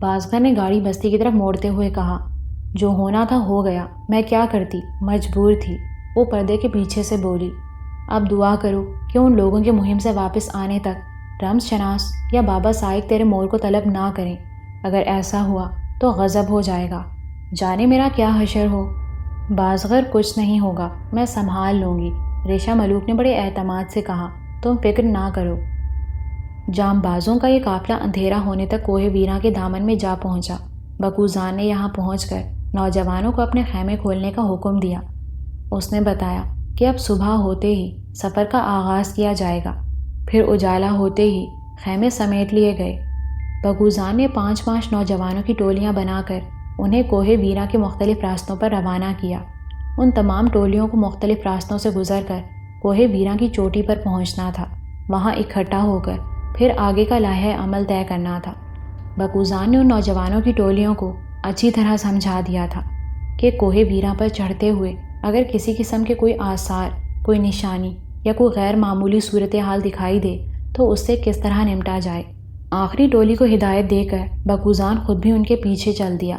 بازغر نے گاڑی بستی کی طرف موڑتے ہوئے کہا، جو ہونا تھا ہو گیا، میں کیا کرتی، مجبور تھی۔ وہ پردے کے پیچھے سے بولی، اب دعا کرو کہ ان لوگوں کے مہم سے واپس آنے تک رمز شناس یا بابا سائق تیرے مور کو طلب نہ کریں۔ اگر ایسا ہوا تو غضب ہو جائے گا، جانے میرا کیا حشر ہو۔ بازغر، کچھ نہیں ہوگا، میں سنبھال لوں گی، ریشا ملوک نے بڑے اعتماد سے کہا، تم فکر نہ کرو۔ جام بازوں کا یہ قافلہ اندھیرا ہونے تک کوہ ویراں کے دامن میں جا پہنچا۔ بکوزان نے یہاں پہنچ کر نوجوانوں کو اپنے خیمے کھولنے کا حکم دیا۔ اس نے بتایا کہ اب صبح ہوتے ہی سفر کا آغاز کیا جائے گا۔ پھر اجالا ہوتے ہی خیمے سمیٹ لیے گئے۔ بکوزان نے 5 نوجوانوں کی ٹولیاں بنا کر انہیں کوہ ویراں کے مختلف راستوں پر روانہ کیا۔ ان تمام ٹولیوں کو مختلف راستوں سے گزر کر کوہ ویراں کی چوٹی پر پہنچنا تھا، وہاں اکٹھا ہو کر پھر آگے کا لائحہ عمل طے کرنا تھا۔ بکوزان نے ان نوجوانوں کی ٹولیوں کو اچھی طرح سمجھا دیا تھا کہ کوہ ویراں پر چڑھتے ہوئے اگر کسی قسم کے کوئی آثار، کوئی نشانی یا کوئی غیر معمولی صورتحال دکھائی دے تو اس سے کس طرح نمٹا جائے۔ آخری ٹولی کو ہدایت دے کر بکوزان خود بھی ان کے پیچھے چل دیا۔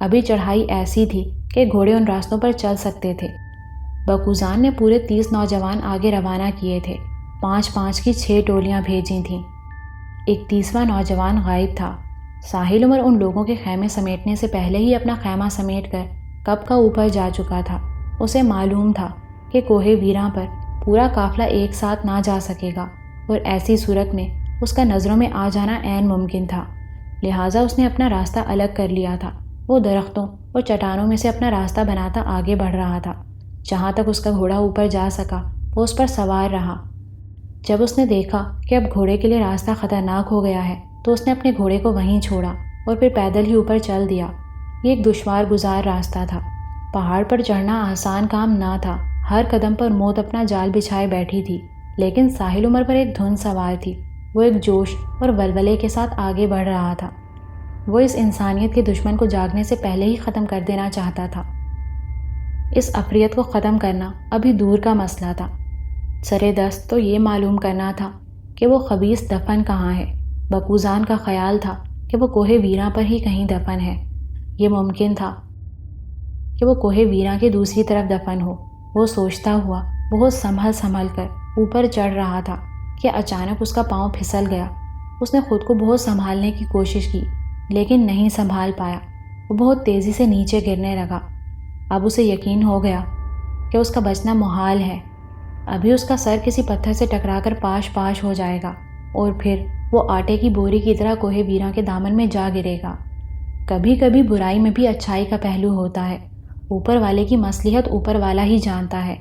ابھی چڑھائی ایسی تھی کہ گھوڑے ان راستوں پر چل سکتے تھے۔ بکوزان نے پورے 30 نوجوان آگے روانہ کیے تھے، 5 کی 6 ٹولیاں بھیجی تھیں۔ 31واں نوجوان غائب تھا۔ ساحل عمر ان لوگوں کے خیمے سمیٹنے سے پہلے ہی اپنا خیمہ سمیٹ کر کب کا اوپر جا چکا تھا۔ اسے معلوم تھا کہ کوہ ویراں پر پورا قافلہ ایک ساتھ نہ جا سکے گا اور ایسی صورت میں اس کا نظروں میں آ جانا عین ممکن تھا، لہٰذا اس نے اپنا راستہ الگ کر لیا تھا۔ وہ درختوں اور چٹانوں میں سے اپنا راستہ بناتا آگے بڑھ رہا تھا۔ جہاں تک اس کا گھوڑا اوپر جا سکا وہ اس پر سوار رہا۔ جب اس نے دیکھا کہ اب گھوڑے کے لیے راستہ خطرناک ہو گیا ہے تو اس نے اپنے گھوڑے کو وہیں چھوڑا اور پھر پیدل ہی اوپر چل دیا۔ یہ ایک دشوار گزار راستہ تھا، پہاڑ پر چڑھنا آسان کام نہ تھا۔ ہر قدم پر موت اپنا جال بچھائے بیٹھی تھی، لیکن ساحل عمر پر ایک دھن سوار تھی۔ وہ ایک جوش اور ولولے کے ساتھ آگے بڑھ رہا تھا۔ وہ اس انسانیت کے دشمن کو جاگنے سے پہلے ہی ختم کر دینا چاہتا تھا۔ اس افریت کو ختم کرنا ابھی دور کا مسئلہ تھا، سرے دست تو یہ معلوم کرنا تھا کہ وہ خبیث دفن کہاں ہے۔ بکوزان کا خیال تھا کہ وہ کوہ ویراں پر ہی کہیں دفن ہے۔ یہ ممکن تھا کہ وہ کوہ ویراں کی دوسری طرف دفن ہو۔ وہ سوچتا ہوا بہت سنبھل کر اوپر چڑھ رہا تھا کہ اچانک اس کا پاؤں پھسل گیا۔ اس نے خود کو بہت سنبھالنے کی کوشش کی لیکن نہیں سنبھال پایا۔ وہ بہت تیزی سے نیچے گرنے لگا۔ اب اسے یقین ہو گیا کہ اس کا بچنا محال ہے۔ ابھی اس کا سر کسی پتھر سے ٹکرا کر پاش ہو جائے گا اور پھر وہ آٹے کی بوری کی طرح کوہ ویراں کے دامن میں جا گرے گا۔ کبھی کبھی برائی میں بھی اچھائی کا پہلو ہوتا ہے۔ اوپر والے کی مصلحت اوپر والا ہی جانتا ہے۔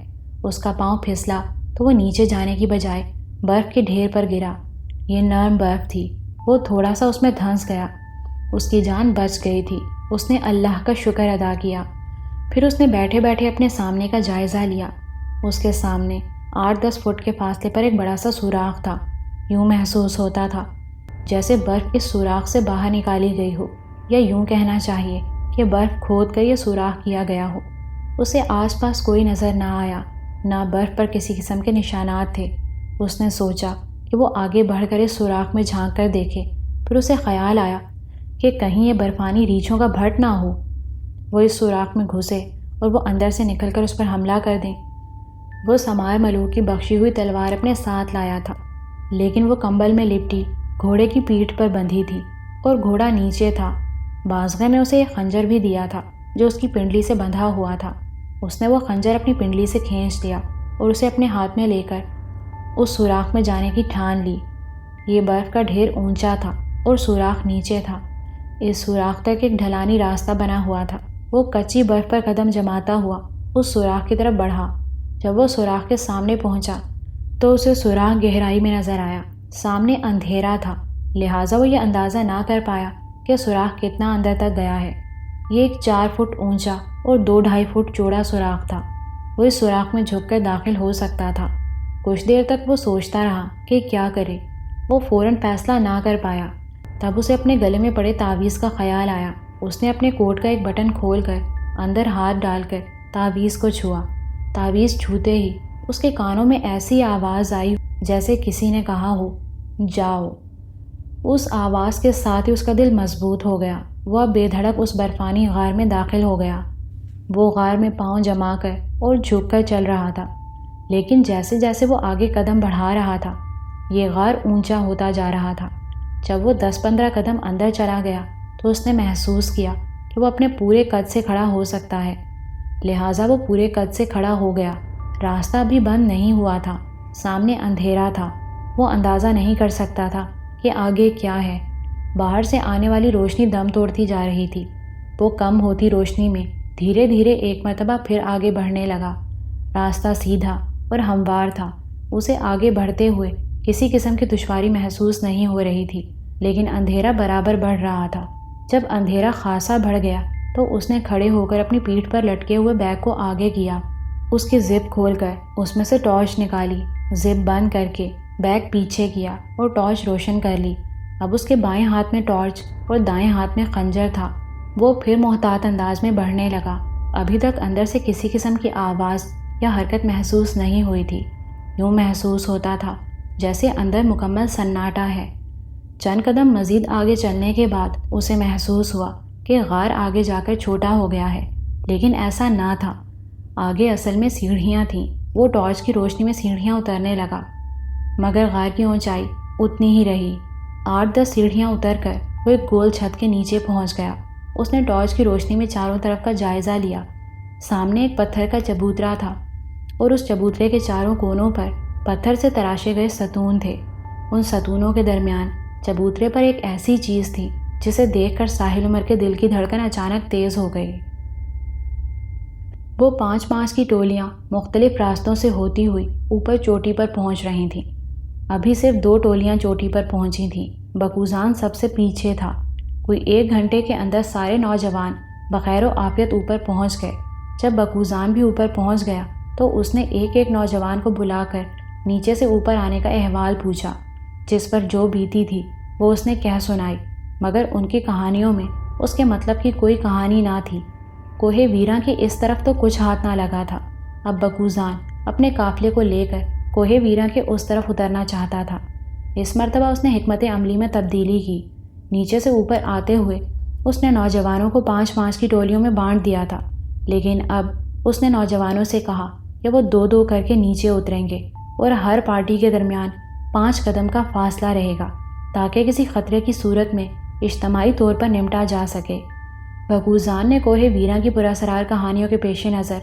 اس کا پاؤں پھسلا تو وہ نیچے جانے کی بجائے برف کے ڈھیر پر گرا۔ یہ نرم برف تھی، وہ تھوڑا سا اس میں دھنس گیا۔ اس کی جان بچ گئی تھی۔ اس نے اللہ کا شکر ادا کیا۔ پھر اس نے بیٹھے بیٹھے اپنے سامنے کا جائزہ لیا۔ اس کے سامنے 8-10 فٹ کے فاصلے پر ایک بڑا سا سوراخ تھا۔ یوں محسوس ہوتا تھا جیسے برف اس سوراخ سے باہر نکالی گئی ہو، یا یوں کہنا چاہیے کہ برف کھود کر یہ سوراخ کیا گیا ہو۔ اسے آس پاس کوئی نظر نہ آیا، نہ برف پر کسی قسم کے نشانات تھے۔ اس نے سوچا کہ وہ آگے بڑھ کر اس سوراخ میں جھانک کر دیکھے۔ پھر اسے خیال آیا کہ کہیں یہ برفانی ریچھوں کا بھٹ نہ ہو، وہ اس سوراخ میں گھسے اور وہ اندر سے نکل کر اس پر حملہ کر دیں۔ وہ سمار ملوک کی بخشی ہوئی تلوار اپنے ساتھ لایا تھا، لیکن وہ کمبل میں لپٹی گھوڑے کی پیٹھ پر بندھی تھی اور گھوڑا نیچے تھا۔ بازغے نے اسے ایک خنجر بھی دیا تھا جو اس کی پنڈلی سے بندھا ہوا تھا۔ اس نے وہ خنجر اپنی پنڈلی سے کھینچ لیا اور اسے اپنے ہاتھ میں لے کر اس سوراخ میں جانے کی ٹھان لی۔ یہ برف کا ڈھیر اونچا تھا اور سوراخ نیچے تھا۔ اس سوراخ تک ایک ڈھلانی راستہ بنا ہوا تھا۔ وہ کچی برف پر قدم جماتا ہوا اس سوراخ کی طرف بڑھا۔ جب وہ سوراخ کے سامنے پہنچا تو اسے سوراخ گہرائی میں نظر آیا۔ سامنے اندھیرا تھا، لہٰذا وہ یہ اندازہ نہ کر پایا کہ سوراخ کتنا اندر تک گیا ہے۔ یہ ایک 4 فٹ اونچا اور 2-2.5 فٹ چوڑا سوراخ تھا۔ وہ اس سوراخ میں جھک کر داخل ہو سکتا تھا۔ کچھ دیر تک وہ سوچتا رہا کہ کیا کرے۔ وہ فوراً فیصلہ نہ کر پایا۔ تب اسے اپنے گلے میں پڑے تعویذ کا خیال آیا۔ اس نے اپنے کوٹ کا ایک بٹن کھول کر اندر ہاتھ ڈال کر تعویذ کو چھوا۔ تعویذ چھوتے ہی اس کے کانوں میں ایسی آواز آئی جیسے کسی نے کہا ہو، جاؤ۔ اس آواز کے ساتھ ہی اس کا دل مضبوط ہو گیا۔ وہ اب بے دھڑک اس برفانی غار میں داخل ہو گیا۔ وہ غار میں پاؤں جما کر اور جھک کر چل رہا تھا، لیکن جیسے جیسے وہ آگے قدم بڑھا رہا تھا یہ غار اونچا ہوتا جا رہا تھا۔ جب وہ 10-15 قدم اندر چلا گیا تو اس نے محسوس کیا کہ وہ اپنے پورے قد سے کھڑا ہو سکتا ہے، لہٰذا وہ پورے قد سے کھڑا ہو گیا۔ راستہ بھی بند نہیں ہوا تھا، سامنے اندھیرا تھا۔ وہ اندازہ نہیں کر سکتا تھا کہ آگے کیا ہے۔ باہر سے آنے والی روشنی دم توڑتی جا رہی تھی۔ وہ کم ہوتی روشنی میں دھیرے دھیرے ایک مرتبہ پھر آگے بڑھنے لگا۔ راستہ سیدھا اور ہموار تھا۔ اسے آگے بڑھتے ہوئے کسی قسم کی دشواری محسوس نہیں ہو رہی تھی، لیکن اندھیرا برابر بڑھ رہا تھا۔ جب اندھیرا خاصا بڑھ گیا تو اس نے کھڑے ہو کر اپنی پیٹھ پر لٹکے ہوئے بیگ کو آگے کیا۔ اس کی زپ کھول کر اس میں سے ٹارچ نکالی، زپ بند کر کے بیگ پیچھے کیا اور ٹارچ روشن کر لی۔ اب اس کے بائیں ہاتھ میں ٹارچ اور دائیں ہاتھ میں خنجر تھا۔ وہ پھر محتاط انداز میں بڑھنے لگا۔ ابھی تک اندر سے کسی قسم کی آواز یا حرکت محسوس نہیں ہوئی تھی۔ یوں محسوس ہوتا تھا جیسے اندر مکمل سناٹا ہے۔ چند قدم مزید آگے چلنے کے بعد اسے محسوس ہوا کہ غار آگے جا کر چھوٹا ہو گیا ہے، لیکن ایسا نہ تھا۔ آگے اصل میں سیڑھیاں تھیں۔ وہ ٹارچ کی روشنی میں سیڑھیاں اترنے لگا، مگر غار کی اونچائی اتنی ہی رہی۔ 8-10 سیڑھیاں اتر کر وہ ایک گول چھت کے نیچے پہنچ گیا۔ اس نے ٹارچ کی روشنی میں چاروں طرف کا جائزہ لیا۔ سامنے ایک پتھر کا چبوترا تھا اور اس چبوترے کے چاروں کونوں پر پتھر سے تراشے گئے ستون تھے۔ ان ستونوں کے درمیان چبوترے پر ایک ایسی چیز تھی جسے دیکھ کر ساحل عمر کے دل کی دھڑکن اچانک تیز ہو گئی۔ وہ 5-5 کی ٹولیاں مختلف راستوں سے ہوتی ہوئی اوپر چوٹی پر پہنچ رہی تھیں۔ ابھی صرف 2 ٹولیاں چوٹی پر پہنچی تھیں۔ بکوزان سب سے پیچھے تھا۔ کوئی 1 گھنٹے کے اندر سارے نوجوان بخیر و عافیت اوپر پہنچ گئے۔ جب بکوزان بھی اوپر پہنچ گیا تو اس نے ایک ایک نوجوان کو بلا کر نیچے سے اوپر آنے کا احوال پوچھا۔ جس پر جو بیتی تھی وہ اس نے کہہ سنائی، مگر ان کی کہانیوں میں اس کے مطلب کی کوئی کہانی نہ تھی۔ کوہ ویراں کی اس طرف تو کچھ ہاتھ نہ لگا تھا۔ اب بکوزان اپنے قافلے کو لے کر کوہ ویراں کے اس طرف اترنا چاہتا تھا۔ اس مرتبہ اس نے حکمت عملی میں تبدیلی کی۔ نیچے سے اوپر آتے ہوئے اس نے نوجوانوں کو 5-5 کی ٹولیوں میں بانٹ دیا تھا، لیکن اب اس نے نوجوانوں سے کہا کہ وہ 2-2 کر کے نیچے اتریں گے اور ہر پارٹی کے درمیان 5 قدم کا فاصلہ رہے گا تاکہ کسی خطرے کی صورت میں اجتماعی طور پر نمٹا جا سکے۔ بکوزان نے کوہ ویراں کی پراسرار کہانیوں کے پیش نظر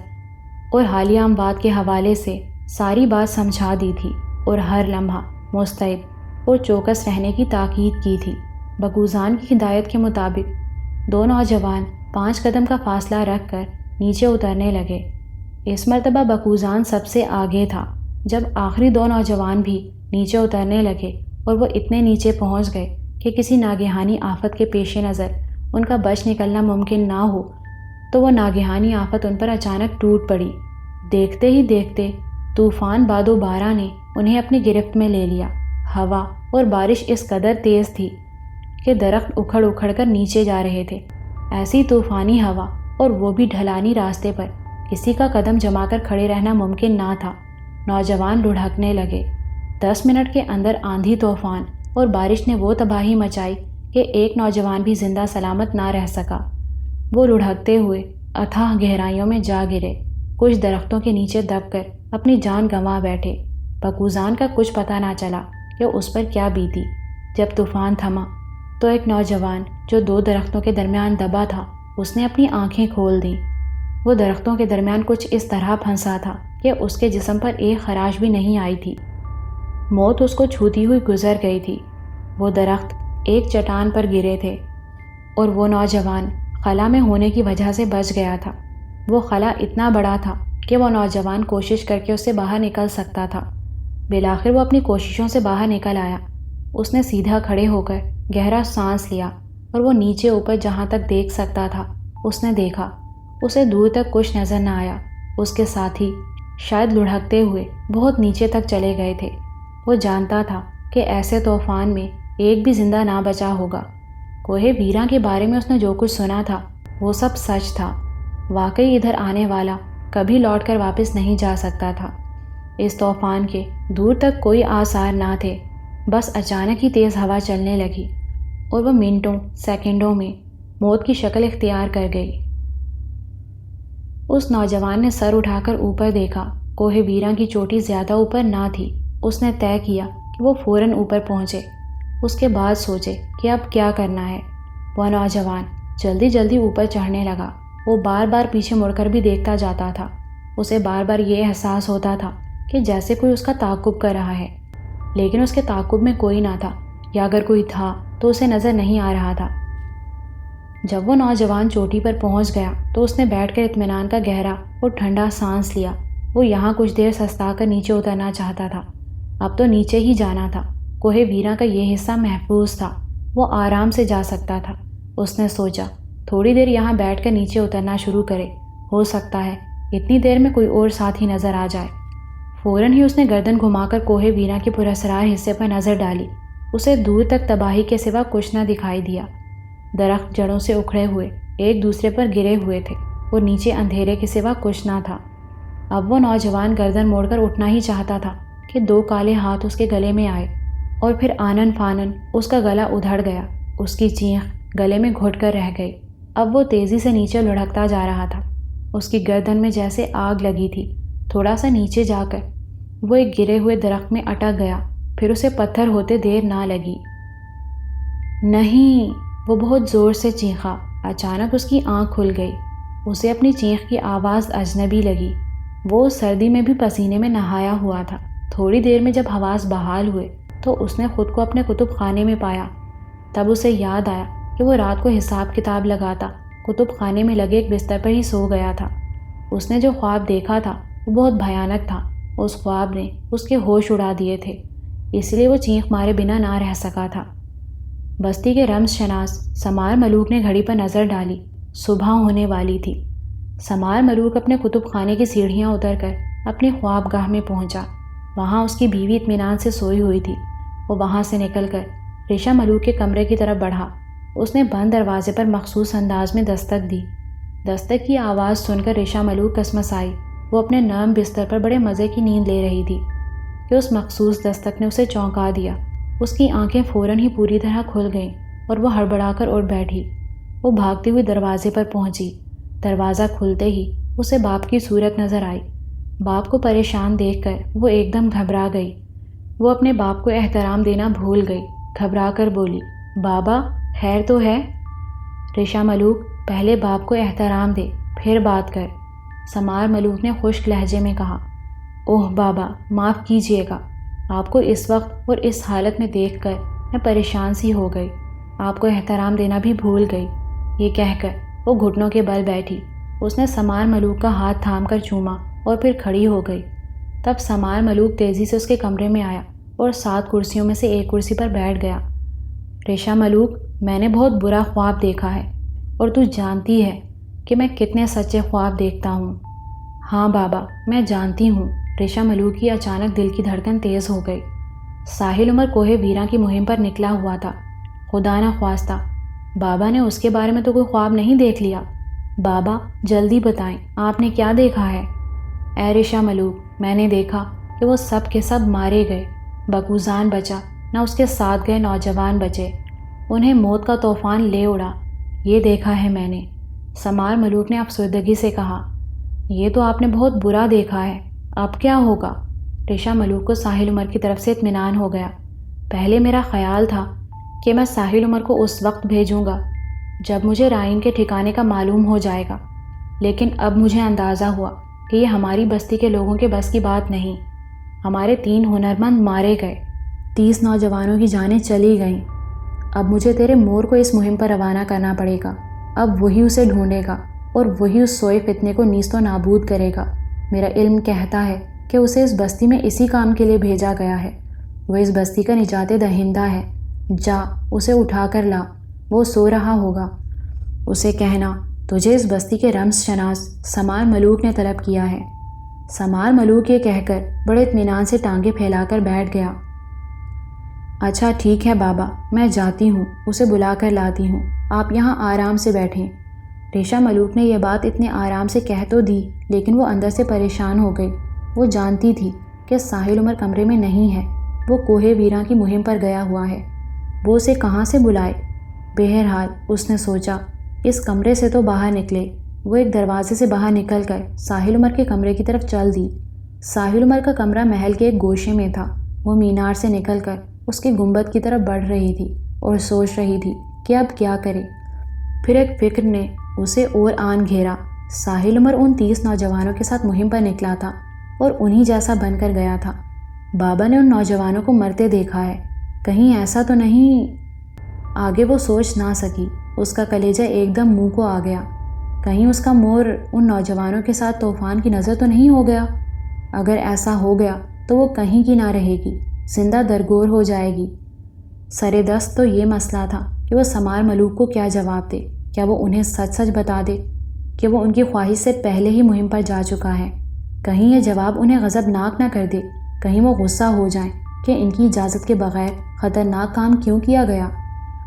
اور حالیہ اموات کے حوالے سے ساری بات سمجھا دی تھی اور ہر لمحہ مستعد اور چوکس رہنے کی تاکید کی تھی۔ بکوزان کی ہدایت کے مطابق دو نوجوان 5 قدم کا فاصلہ رکھ کر نیچے اترنے لگے۔ اس مرتبہ بکوزان سب سے آگے تھا۔ جب آخری 2 نوجوان بھی نیچے اترنے لگے اور وہ اتنے نیچے پہنچ گئے کہ کسی ناگہانی آفت کے پیش نظر ان کا بچ نکلنا ممکن نہ ہو، تو وہ ناگہانی آفت ان پر اچانک ٹوٹ پڑی۔ دیکھتے ہی دیکھتے طوفان باد و بارہ نے انہیں اپنی گرفت میں لے لیا۔ ہوا اور بارش اس قدر تیز تھی کہ درخت اکھڑ اکھڑ کر نیچے جا رہے تھے۔ ایسی طوفانی ہوا اور وہ بھی ڈھلانی راستے پر کسی کا قدم جما کر کھڑے رہنا ممکن نہ تھا۔ نوجوان لڑھکنے لگے۔ 10 منٹ کے اندر آندھی طوفان اور بارش نے وہ تباہی مچائی کہ ایک نوجوان بھی زندہ سلامت نہ رہ سکا۔ وہ لڑھکتے ہوئے اتھاہ گہرائیوں میں جا گرے، کچھ درختوں کے نیچے دب کر اپنی جان گنوا بیٹھے۔ بکوزان کا کچھ پتہ نہ چلا کہ اس پر کیا بیتی۔ جب طوفان تھما تو ایک نوجوان جو 2 درختوں کے درمیان دبا تھا، اس نے اپنی آنکھیں کھول دیں۔ وہ درختوں کے درمیان کچھ اس طرح پھنسا تھا کہ اس کے جسم پر ایک خراش بھی نہیں آئی تھی۔ موت اس کو چھوتی ہوئی گزر گئی تھی۔ وہ درخت ایک چٹان پر گرے تھے اور وہ نوجوان خلا میں ہونے کی وجہ سے بچ گیا تھا۔ وہ خلا اتنا بڑا تھا کہ وہ نوجوان کوشش کر کے اس سے باہر نکل سکتا تھا۔ بالآخر وہ اپنی کوششوں سے باہر نکل آیا۔ اس نے سیدھا کھڑے ہو کر گہرا سانس لیا اور وہ نیچے اوپر جہاں تک دیکھ سکتا تھا اس نے دیکھا۔ اسے دور تک کچھ نظر نہ آیا۔ اس کے ساتھی شاید لڑھکتے ہوئے بہت نیچے تک چلے گئے تھے۔ وہ جانتا تھا کہ ایسے طوفان میں ایک بھی زندہ نہ بچا ہوگا۔ کوہ ویراں کے بارے میں اس نے جو کچھ سنا تھا وہ سب سچ تھا۔ واقعی ادھر آنے والا کبھی لوٹ کر واپس نہیں جا سکتا تھا۔ اس طوفان کے دور تک کوئی آثار نہ تھے، بس اچانک ہی تیز ہوا چلنے لگی اور وہ منٹوں سیکنڈوں میں موت کی شکل اختیار کر گئی۔ اس نوجوان نے سر اٹھا کر اوپر دیکھا۔ کوہ ویراں کی چوٹی زیادہ اوپر نہ تھی۔ اس نے طے کیا کہ وہ فوراً اوپر پہنچے۔ اس کے بعد سوچے کہ اب کیا کرنا ہے۔ وہ نوجوان جلدی جلدی اوپر چڑھنے لگا۔ وہ بار بار پیچھے مڑ کر بھی دیکھتا جاتا تھا۔ اسے بار بار یہ احساس ہوتا تھا کہ جیسے کوئی اس کا تعاقب کر رہا ہے، لیکن اس کے تعاقب میں کوئی نہ تھا، یا اگر کوئی تھا تو اسے نظر نہیں آ رہا تھا۔ جب وہ نوجوان چوٹی پر پہنچ گیا تو اس نے بیٹھ کر اطمینان کا گہرا اور ٹھنڈا سانس لیا۔ وہ یہاں کچھ دیر سستا کر نیچے اترنا چاہتا تھا۔ اب تو نیچے ہی جانا تھا۔ کوہ ویراں کا یہ حصہ محفوظ تھا، وہ آرام سے جا سکتا تھا۔ اس نے سوچا تھوڑی دیر یہاں بیٹھ کر نیچے اترنا شروع کرے، ہو سکتا ہے اتنی دیر میں کوئی اور ساتھی نظر آ جائے۔ فوراً ہی اس نے گردن گھما کر کوہ ویراں کے پراسرار حصے پر نظر ڈالی۔ اسے دور تک تباہی کے سوا کچھ نہ دکھائی دیا۔ درخت جڑوں سے اکھڑے ہوئے ایک دوسرے پر گرے ہوئے تھے اور نیچے اندھیرے کے سوا کچھ نہ تھا۔ اب وہ نوجوان گردن موڑ کر اٹھنا ہی چاہتا تھا کہ 2 کالے ہاتھ اس کے گلے میں آئے اور پھر آنن فانن اس کا گلا ادھڑ گیا۔ اس کی چینخ گلے میں گھٹ کر رہ گئی۔ اب وہ تیزی سے نیچے لڑھکتا جا رہا تھا۔ اس کی گردن میں جیسے آگ لگی تھی۔ تھوڑا سا نیچے جا کر وہ ایک گرے ہوئے درخت میں اٹک گیا، پھر اسے پتھر ہوتے دیر نہ لگی۔ نہیں! وہ بہت زور سے چیخا۔ اچانک اس کی آنکھ کھل گئی۔ اسے اپنی چیخ کی آواز اجنبی لگی۔ وہ سردی میں بھی پسینے میں نہایا ہوا تھا۔ تھوڑی دیر میں جب حواس بحال ہوئے تو اس نے خود کو اپنے کتب خانے میں پایا۔ تب اسے یاد آیا کہ وہ رات کو حساب کتاب لگاتا کتب خانے میں لگے ایک بستر پر ہی سو گیا تھا۔ اس نے جو خواب دیکھا تھا وہ بہت بھیانک تھا۔ اس خواب نے اس کے ہوش اڑا دیے تھے، اس لیے وہ چینخ مارے بنا نہ رہ سکا تھا۔ بستی کے رمز شناس سمار ملوک نے گھڑی پر نظر ڈالی۔ صبح ہونے والی تھی۔ سمار ملوک اپنے کتب خانے کی سیڑھیاں اتر کر اپنی خواب گاہ میں پہنچا۔ وہاں اس کی بیوی اطمینان سے سوئی ہوئی تھی۔ وہ وہاں سے نکل کر ریشا ملوک کے کمرے کی طرف بڑھا۔ اس نے بند دروازے پر مخصوص انداز میں دستک دی۔ دستک کی آواز سن کر ریشا ملوک کسمسائی۔ وہ اپنے نرم بستر پر بڑے مزے کی نیند لے رہی تھی کہ اس مخصوص دستک نے اسے چونکا دیا۔ اس کی آنکھیں فوراً ہی پوری طرح کھل گئیں اور وہ ہڑبڑا کر اٹھ بیٹھی۔ وہ بھاگتی ہوئی دروازے پر پہنچی۔ دروازہ کھلتے ہی اسے باپ کی صورت نظر آئی۔ باپ کو پریشان دیکھ کر وہ ایک دم گھبرا گئی۔ وہ اپنے باپ کو احترام دینا بھول گئی۔ گھبرا کر بولی، بابا خیر تو ہے؟ ریشا ملوک، پہلے باپ کو احترام دے پھر بات کر، سمار ملوک نے خشک لہجے میں کہا۔ اوہ بابا، معاف کیجیے گا، آپ کو اس وقت اور اس حالت میں دیکھ کر میں پریشان سی ہو گئی، آپ کو احترام دینا بھی بھول گئی۔ یہ کہہ کر وہ گھٹنوں کے بل بیٹھی۔ اس نے سمار ملوک کا ہاتھ تھام کر چوما اور پھر کھڑی ہو گئی۔ تب سمار ملوک تیزی سے اس کے کمرے میں آیا اور 7 کرسیوں میں سے ایک کرسی پر بیٹھ گیا۔ ریشا ملوک، میں نے بہت برا خواب دیکھا ہے اور تو جانتی ہے کہ میں کتنے سچے خواب دیکھتا ہوں۔ ہاں بابا، میں جانتی ہوں۔ ریشا ملوک کی اچانک دل کی دھڑکن تیز ہو گئی۔ ساحل عمر کوہ ویراں کی مہم پر نکلا ہوا تھا۔ خدا نہ خواستہ بابا نے اس کے بارے میں تو کوئی خواب نہیں دیکھ لیا؟ بابا جلدی بتائیں، آپ نے کیا دیکھا ہے؟ اے ریشا ملوک، میں نے دیکھا کہ وہ سب کے سب مارے گئے۔ بکوزان بچا نہ اس کے ساتھ گئے نوجوان بچے، انہیں موت کا طوفان لے اڑا۔ یہ دیکھا ہے میں نے۔ سمار ملوک نے افسردگی سے کہا۔ یہ تو آپ نے بہت برا دیکھا ہے، اب کیا ہوگا؟ ریشا ملوک کو ساحل عمر کی طرف سے اطمینان ہو گیا۔ پہلے میرا خیال تھا کہ میں ساحل عمر کو اس وقت بھیجوں گا جب مجھے رائن کے ٹھکانے کا معلوم ہو جائے گا، لیکن اب مجھے اندازہ ہوا کہ یہ ہماری بستی کے لوگوں کے بس کی بات نہیں۔ ہمارے 3 ہنرمند مارے گئے، 30 نوجوانوں کی جانیں چلی گئیں۔ اب مجھے تیرے مور کو اس مہم پر روانہ کرنا پڑے گا۔ اب وہی اسے ڈھونڈے گا اور وہی اس سوئے فتنے کو نیست و نابود کرے گا۔ میرا علم کہتا ہے کہ اسے اس بستی میں اسی کام کے لیے بھیجا گیا ہے۔ وہ اس بستی کا نجات دہندہ ہے۔ جا اسے اٹھا کر لا، وہ سو رہا ہوگا۔ اسے کہنا تجھے اس بستی کے رمز شناس سمار ملوک نے طلب کیا ہے۔ سمار ملوک یہ کہہ کر بڑے اطمینان سے ٹانگیں پھیلا کر بیٹھ گیا۔ اچھا ٹھیک ہے بابا، میں جاتی ہوں، اسے بلا کر لاتی ہوں، آپ یہاں آرام سے بیٹھیں۔ ریشا ملوک نے یہ بات اتنے آرام سے کہہ تو دی، لیکن وہ اندر سے پریشان ہو گئی۔ وہ جانتی تھی کہ ساحل عمر کمرے میں نہیں ہے، وہ کوہ ویراں کی مہم پر گیا ہوا ہے۔ وہ اسے کہاں سے بلائے؟ بہرحال اس نے سوچا اس کمرے سے تو باہر نکلے۔ وہ ایک دروازے سے باہر نکل کر ساحل عمر کے کمرے کی طرف چل دی۔ ساحل عمر کا کمرہ محل کے ایک گوشے میں تھا۔ وہ مینار سے نکل کر اس کے گنبد کی طرف بڑھ رہی تھی اور سوچ رہی تھی کہ اب کیا کرے۔ پھر ایک فکر نے اسے اور آن گھیرا۔ ساحل عمر ان 30 نوجوانوں کے ساتھ مہم پر نکلا تھا اور انہی جیسا بن کر گیا تھا۔ بابا نے ان نوجوانوں کو مرتے دیکھا ہے، کہیں ایسا تو نہیں؟ آگے وہ سوچ نہ سکی، اس کا کلیجہ ایک دم منہ کو آ گیا۔ کہیں اس کا مور ان نوجوانوں کے ساتھ طوفان کی نظر تو نہیں ہو گیا؟ اگر ایسا ہو گیا تو وہ کہیں کی نہ رہے گی، زندہ درگور ہو جائے گی۔ سرے دست تو یہ مسئلہ تھا کہ وہ سمار ملوک کو کیا جواب دے۔ کیا وہ انہیں سچ سچ بتا دے کہ وہ ان کی خواہش سے پہلے ہی مہم پر جا چکا ہے؟ کہیں یہ جواب انہیں غضبناک نہ کر دے، کہیں وہ غصہ ہو جائیں کہ ان کی اجازت کے بغیر خطرناک کام کیوں کیا گیا۔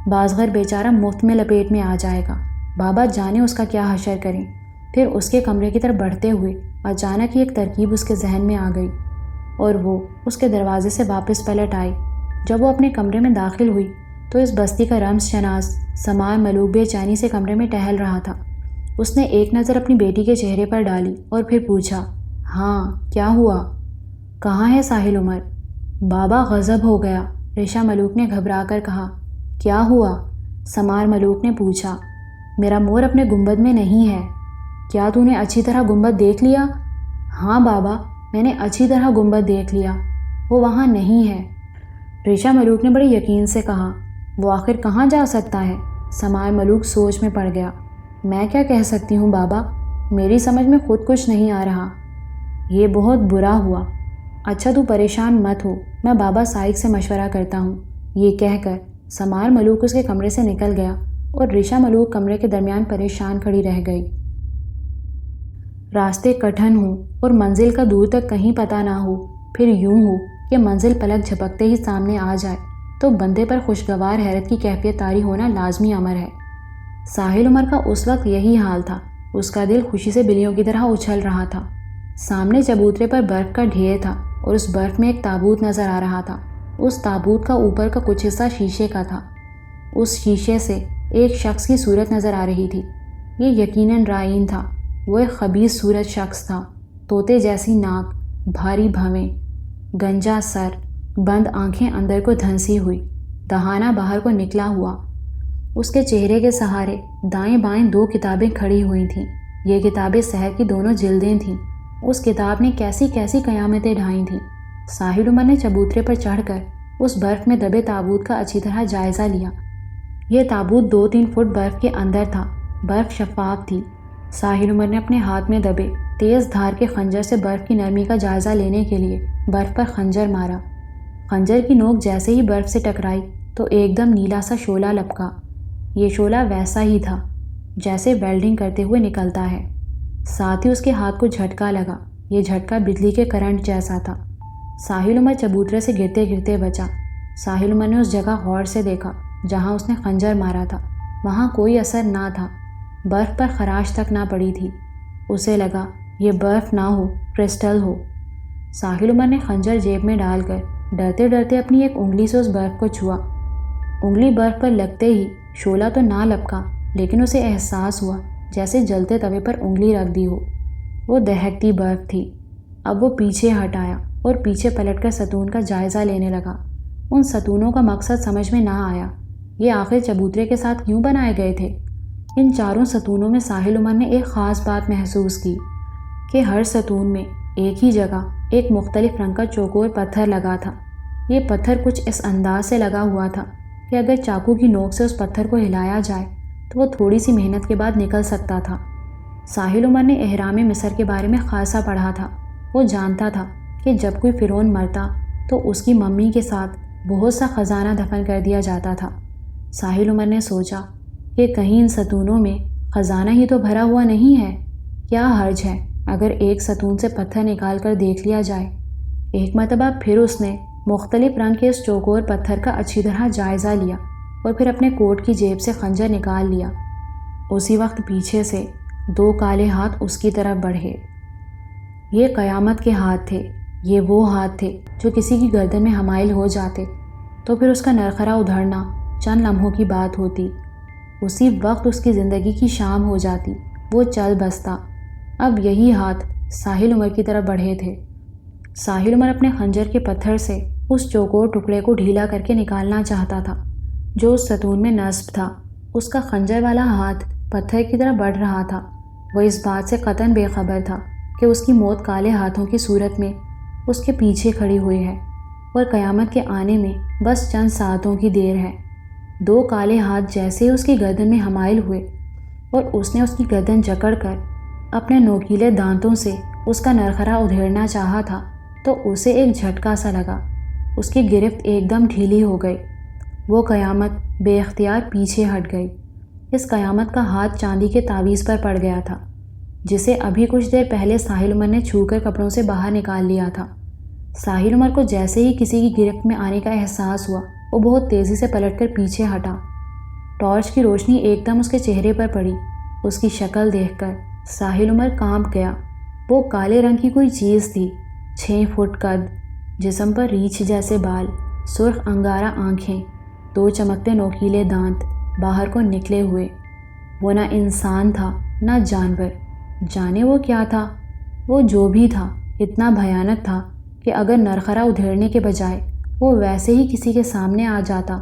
بازغر بیچارہ مفت میں لپیٹ میں آ جائے گا۔ بابا جانے اس کا کیا حشر کریں۔ پھر اس کے کمرے کی طرف بڑھتے ہوئے اچانک ہی ایک ترکیب اس کے ذہن میں آ گئی اور وہ اس کے دروازے سے واپس پلٹ آئی۔ جب وہ اپنے کمرے میں داخل ہوئی تو اس بستی کا رمز شناس سمار ملوک بے چینی سے کمرے میں ٹہل رہا تھا۔ اس نے ایک نظر اپنی بیٹی کے چہرے پر ڈالی اور پھر پوچھا، ہاں کیا ہوا؟ کہاں ہے ساحل عمر؟ بابا غضب ہو گیا، ریشا ملوک نے گھبرا کر کہا۔ کیا ہوا؟ سمار ملوک نے پوچھا۔ میرا مور اپنے گنبد میں نہیں ہے۔ کیا تو نے اچھی طرح گنبد دیکھ لیا؟ ہاں بابا، میں نے اچھی طرح گنبد دیکھ لیا، وہ وہاں نہیں ہے۔ ریشا ملوک نے بڑے یقین سے کہا۔ وہ آخر کہاں جا سکتا ہے؟ سمار ملوک سوچ میں پڑ گیا۔ میں کیا کہہ سکتی ہوں بابا، میری سمجھ میں خود کچھ نہیں آ رہا۔ یہ بہت برا ہوا۔ اچھا تو پریشان مت ہو، میں بابا سائق سے مشورہ کرتا ہوں۔ یہ کہہ کر سمار ملوک اس کے کمرے سے نکل گیا اور ریشا ملوک کمرے کے درمیان پریشان کھڑی رہ گئی۔ راستے کٹھن ہوں اور منزل کا دور تک کہیں پتہ نہ ہو، پھر یوں ہو کہ منزل پلک جھپکتے ہی سامنے آ جائے تو بندے پر خوشگوار حیرت کی کیفیت طاری ہونا لازمی امر ہے۔ ساحل عمر کا اس وقت یہی حال تھا۔ اس کا دل خوشی سے بلیوں کی طرح اچھل رہا تھا۔ سامنے چبوترے پر برف کا ڈھیر تھا اور اس برف میں ایک تابوت نظر آ رہا تھا۔ اس تابوت کا اوپر کا کچھ حصہ شیشے کا تھا۔ اس شیشے سے ایک شخص کی صورت نظر آ رہی تھی۔ یہ یقیناً رائن تھا۔ وہ ایک خبیث صورت شخص تھا، طوطے جیسی ناک، بھاری بھویں، گنجا سر، بند آنکھیں اندر کو دھنسی ہوئی، دہانہ باہر کو نکلا ہوا۔ اس کے چہرے کے سہارے دائیں بائیں 2 کتابیں کھڑی ہوئی تھیں۔ یہ کتابیں سحر کی دونوں جلدیں تھیں۔ اس کتاب نے کیسی کیسی قیامتیں ڈھائیں تھیں۔ ساحل عمر نے چبوترے پر چڑھ کر اس برف میں دبے تابوت کا اچھی طرح جائزہ لیا۔ یہ تابوت 2-3 فٹ برف کے اندر تھا برف شفاف تھی۔ ساحل عمر نے اپنے ہاتھ میں دبے تیز دھار کے خنجر سے برف کی نرمی کا جائزہ لینے کے لیے برف پر خنجر مارا۔ خنجر کی نوک جیسے ہی برف سے ٹکرائی تو ایک دم نیلا سا شعلہ لپکا۔ یہ شعلہ ویسا ہی تھا جیسے ویلڈنگ کرتے ہوئے نکلتا ہے۔ ساتھ ہی اس کے ہاتھ کو جھٹکا لگا۔ یہ جھٹکا بجلی کے کرنٹ جیسا تھا۔ ساحل عمر چبوترے سے گرتے گرتے بچا۔ ساحل عمر نے اس جگہ غور سے دیکھا جہاں اس نے خنجر مارا تھا۔ وہاں کوئی اثر نہ تھا، برف پر خراش تک نہ پڑی تھی۔ اسے لگا یہ برف نہ ہو، کرسٹل ہو۔ ساحل عمر نے خنجر جیب میں ڈال کر ڈرتے ڈرتے اپنی ایک انگلی سے اس برف کو چھوا۔ انگلی برف پر لگتے ہی شعلہ تو نہ لپکا، لیکن اسے احساس ہوا جیسے جلتے توے پر انگلی رکھ دی ہو۔ وہ دہکتی برف تھی۔ اب وہ پیچھے ہٹ آیا اور پیچھے پلٹ کر ستون کا جائزہ لینے لگا۔ ان ستونوں کا مقصد سمجھ میں نہ آیا۔ یہ آخر چبوترے کے ساتھ کیوں بنائے گئے تھے؟ ان چاروں ستونوں میں ساحل عمر نے ایک خاص بات محسوس کی کہ ہر ستون میں ایک ہی جگہ ایک مختلف رنگ کا چوکور پتھر لگا تھا۔ یہ پتھر کچھ اس انداز سے لگا ہوا تھا کہ اگر چاقو کی نوک سے اس پتھر کو ہلایا جائے تو وہ تھوڑی سی محنت کے بعد نکل سکتا تھا۔ ساحل عمر نے اہرام مصر کے بارے میں خاصا پڑھا تھا۔ وہ جانتا تھا کہ جب کوئی فرعون مرتا تو اس کی ممی کے ساتھ بہت سا خزانہ دفن کر دیا جاتا تھا۔ ساحل عمر نے سوچا کہ کہیں ان ستونوں میں خزانہ ہی تو بھرا ہوا نہیں ہے؟ کیا حرج ہے اگر ایک ستون سے پتھر نکال کر دیکھ لیا جائے؟ ایک مرتبہ پھر اس نے مختلف رنگ کے اس چوکور پتھر کا اچھی طرح جائزہ لیا اور پھر اپنے کوٹ کی جیب سے خنجر نکال لیا۔ اسی وقت پیچھے سے دو کالے ہاتھ اس کی طرف بڑھے۔ یہ قیامت کے ہاتھ تھے۔ یہ وہ ہاتھ تھے جو کسی کی گردن میں حمائل ہو جاتے تو پھر اس کا نرخرا ادھڑنا چند لمحوں کی بات ہوتی۔ اسی وقت اس کی زندگی کی شام ہو جاتی۔ وہ چل بستا۔ اب یہی ہاتھ ساحل عمر کی طرف بڑھے تھے۔ ساحل عمر اپنے خنجر کے پتھر سے اس چوکور ٹکڑے کو ڈھیلا کر کے نکالنا چاہتا تھا جو اس ستون میں نصب تھا۔ اس کا خنجر والا ہاتھ پتھر کی طرف بڑھ رہا تھا۔ وہ اس بات سے قطعاً بے خبر تھا کہ اس کی موت کالے ہاتھوں کی صورت میں اس کے پیچھے کھڑی ہوئی ہے اور قیامت کے آنے میں بس چند ساعتوں کی دیر ہے۔ دو کالے ہاتھ جیسے اس کی گردن میں حمائل ہوئے اور اس نے اس کی گردن جکڑ کر اپنے نوکیلے دانتوں سے اس کا نرخرا ادھیڑنا چاہا تھا تو اسے ایک جھٹکا سا لگا۔ اس کی گرفت ایک دم ڈھیلی ہو گئی۔ وہ قیامت بے اختیار پیچھے ہٹ گئی۔ اس قیامت کا ہاتھ چاندی کے تعویذ پر پڑ گیا تھا جسے ابھی کچھ دیر پہلے ساحل عمر نے چھو کر کپڑوں سے باہر نکال لیا تھا۔ ساحل عمر کو جیسے ہی کسی کی گرفت میں آنے کا احساس ہوا وہ بہت تیزی سے پلٹ کر پیچھے ہٹا۔ ٹارچ کی روشنی ایک دم اس کے چہرے پر پڑی۔ اس کی شکل دیکھ کر ساحل عمر کانپ گیا۔ وہ کالے رنگ کی کوئی چیز تھی، 6 فٹ قد، جسم پر ریچھ جیسے بال، سرخ انگارہ آنکھیں، 2 چمکتے نوکیلے دانت باہر کو نکلے ہوئے۔ وہ نہ انسان تھا نہ جانور، جانے وہ کیا تھا۔ وہ جو بھی تھا اتنا بھیانک تھا کہ اگر نرخرا ادھیڑنے کے بجائے وہ ویسے ہی کسی کے سامنے آ جاتا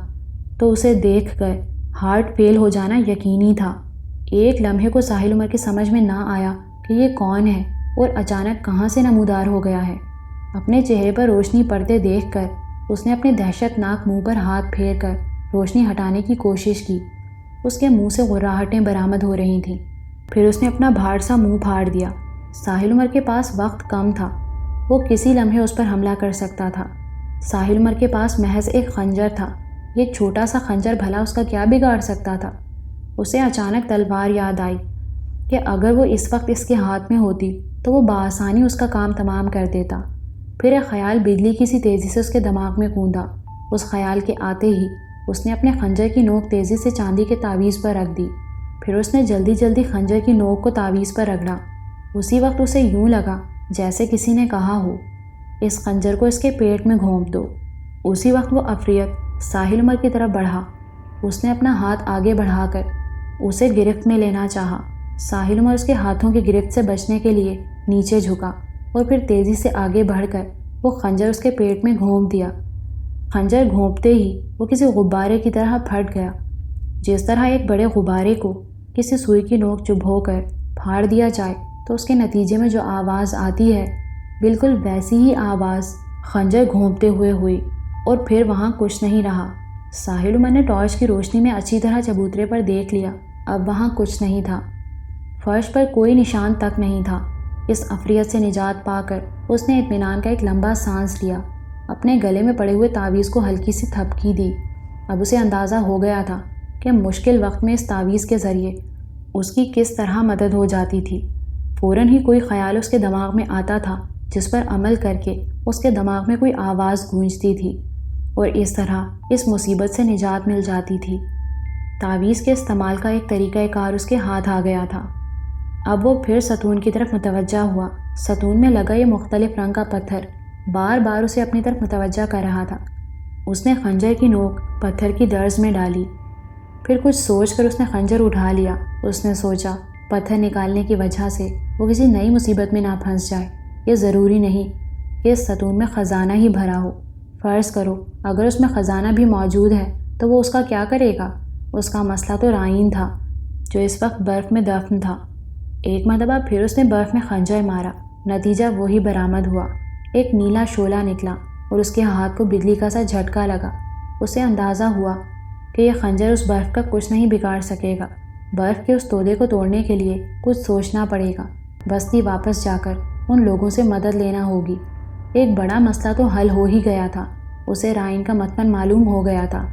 تو اسے دیکھ کر ہارٹ فیل ہو جانا یقینی تھا۔ ایک لمحے کو ساحل عمر کی سمجھ میں نہ آیا کہ یہ کون ہے اور اچانک کہاں سے نمودار ہو گیا ہے۔ اپنے چہرے پر روشنی پڑتے دیکھ کر اس نے اپنے دہشت ناک منہ پر ہاتھ پھیر کر روشنی ہٹانے کی کوشش کی۔ اس کے منہ سے غراہٹیں برآمد ہو رہی تھیں۔ پھر اس نے اپنا بھاڑ سا منہ پھاڑ دیا۔ ساحل عمر کے پاس وقت کم تھا۔ وہ کسی لمحے اس پر حملہ کر سکتا تھا۔ ساحل عمر کے پاس محض ایک خنجر تھا۔ یہ چھوٹا سا خنجر بھلا اس کا کیا بگاڑ سکتا تھا؟ اسے اچانک تلوار یاد آئی کہ اگر وہ اس وقت اس کے ہاتھ میں ہوتی تو وہ بآسانی اس کا کام تمام کر دیتا۔ پھر ایک خیال بجلی کی سی تیزی سے اس کے دماغ میں گوندا۔ اس خیال کے آتے ہی اس نے اپنے خنجر کی نوک تیزی سے چاندی کے تعویذ پر رکھ دی۔ پھر اس نے جلدی جلدی خنجر کی نوک کو تعویذ پر رگڑا۔ اسی وقت اسے یوں لگا جیسے کسی نے کہا ہو، اس خنجر کو اس کے پیٹ میں گھونپ دو۔ اسی وقت وہ عفریت ساحل عمر کی طرف بڑھا۔ اس نے اپنا ہاتھ آگے بڑھا کر اسے گرفت میں لینا چاہا۔ ساحل عمر اس کے ہاتھوں کی گرفت سے بچنے کے لیے نیچے جھکا اور پھر تیزی سے آگے بڑھ کر وہ خنجر اس کے پیٹ میں گھونپ دیا۔ خنجر گھونپتے ہی وہ کسی غبارے کی طرح پھٹ گیا۔ جس طرح ایک بڑے غبارے کو کسی سوئی کی نوک چبھو کر پھاڑ دیا جائے تو اس کے نتیجے میں جو آواز آتی ہے بالکل ویسی ہی آواز خنجر گھونپتے ہوئے ہوئی اور پھر وہاں کچھ نہیں رہا۔ ساحل عمر نے ٹارچ کی روشنی میں اچھی طرح چبوترے پر دیکھ لیا اب وہاں کچھ نہیں تھا، فرش پر کوئی نشان تک نہیں تھا۔ اس عفریت سے نجات پا کر اس نے اطمینان کا ایک لمبا سانس لیا، اپنے گلے میں پڑے ہوئے تعویذ کو ہلکی سی تھپکی دی۔ اب اسے اندازہ ہو گیا تھا کہ مشکل وقت میں اس تعویذ کے ذریعے اس کی کس طرح مدد ہو جاتی تھی۔ فوراً ہی کوئی خیال اس کے دماغ میں آتا تھا جس پر عمل کر کے اس کے دماغ میں کوئی آواز گونجتی تھی اور اس طرح اس مصیبت سے نجات مل جاتی تھی۔ تعویذ کے استعمال کا ایک طریقہ کار اس کے ہاتھ آ گیا تھا۔ اب وہ پھر ستون کی طرف متوجہ ہوا۔ ستون میں لگا یہ مختلف رنگ کا پتھر بار بار اسے اپنی طرف متوجہ کر رہا تھا۔ اس نے خنجر کی نوک پتھر کی درز میں ڈالی، پھر کچھ سوچ کر اس نے خنجر اٹھا لیا۔ اس نے سوچا پتھر نکالنے کی وجہ سے وہ کسی نئی مصیبت میں نہ پھنس جائے۔ یہ ضروری نہیں کہ اس ستون میں خزانہ ہی بھرا ہو۔ فرض کرو اگر اس میں خزانہ بھی موجود ہے تو وہ اس کا کیا کرے گا؟ اس کا مسئلہ تو رائن تھا جو اس وقت برف میں دفن تھا۔ ایک مرتبہ پھر اس نے برف میں خنجر مارا، نتیجہ وہی برآمد ہوا۔ ایک نیلا شعلہ نکلا اور اس کے ہاتھ کو بجلی کا سا جھٹکا لگا۔ اسے اندازہ ہوا کہ یہ خنجر اس برف کا کچھ نہیں بگاڑ سکے گا۔ برف کے اس تودے کو توڑنے کے لیے کچھ سوچنا پڑے گا۔ بستی واپس جا کر ان لوگوں سے مدد لینا ہوگی۔ ایک بڑا مسئلہ تو حل ہو ہی گیا تھا۔ اسے رائن کا متن معلوم ہو گیا تھا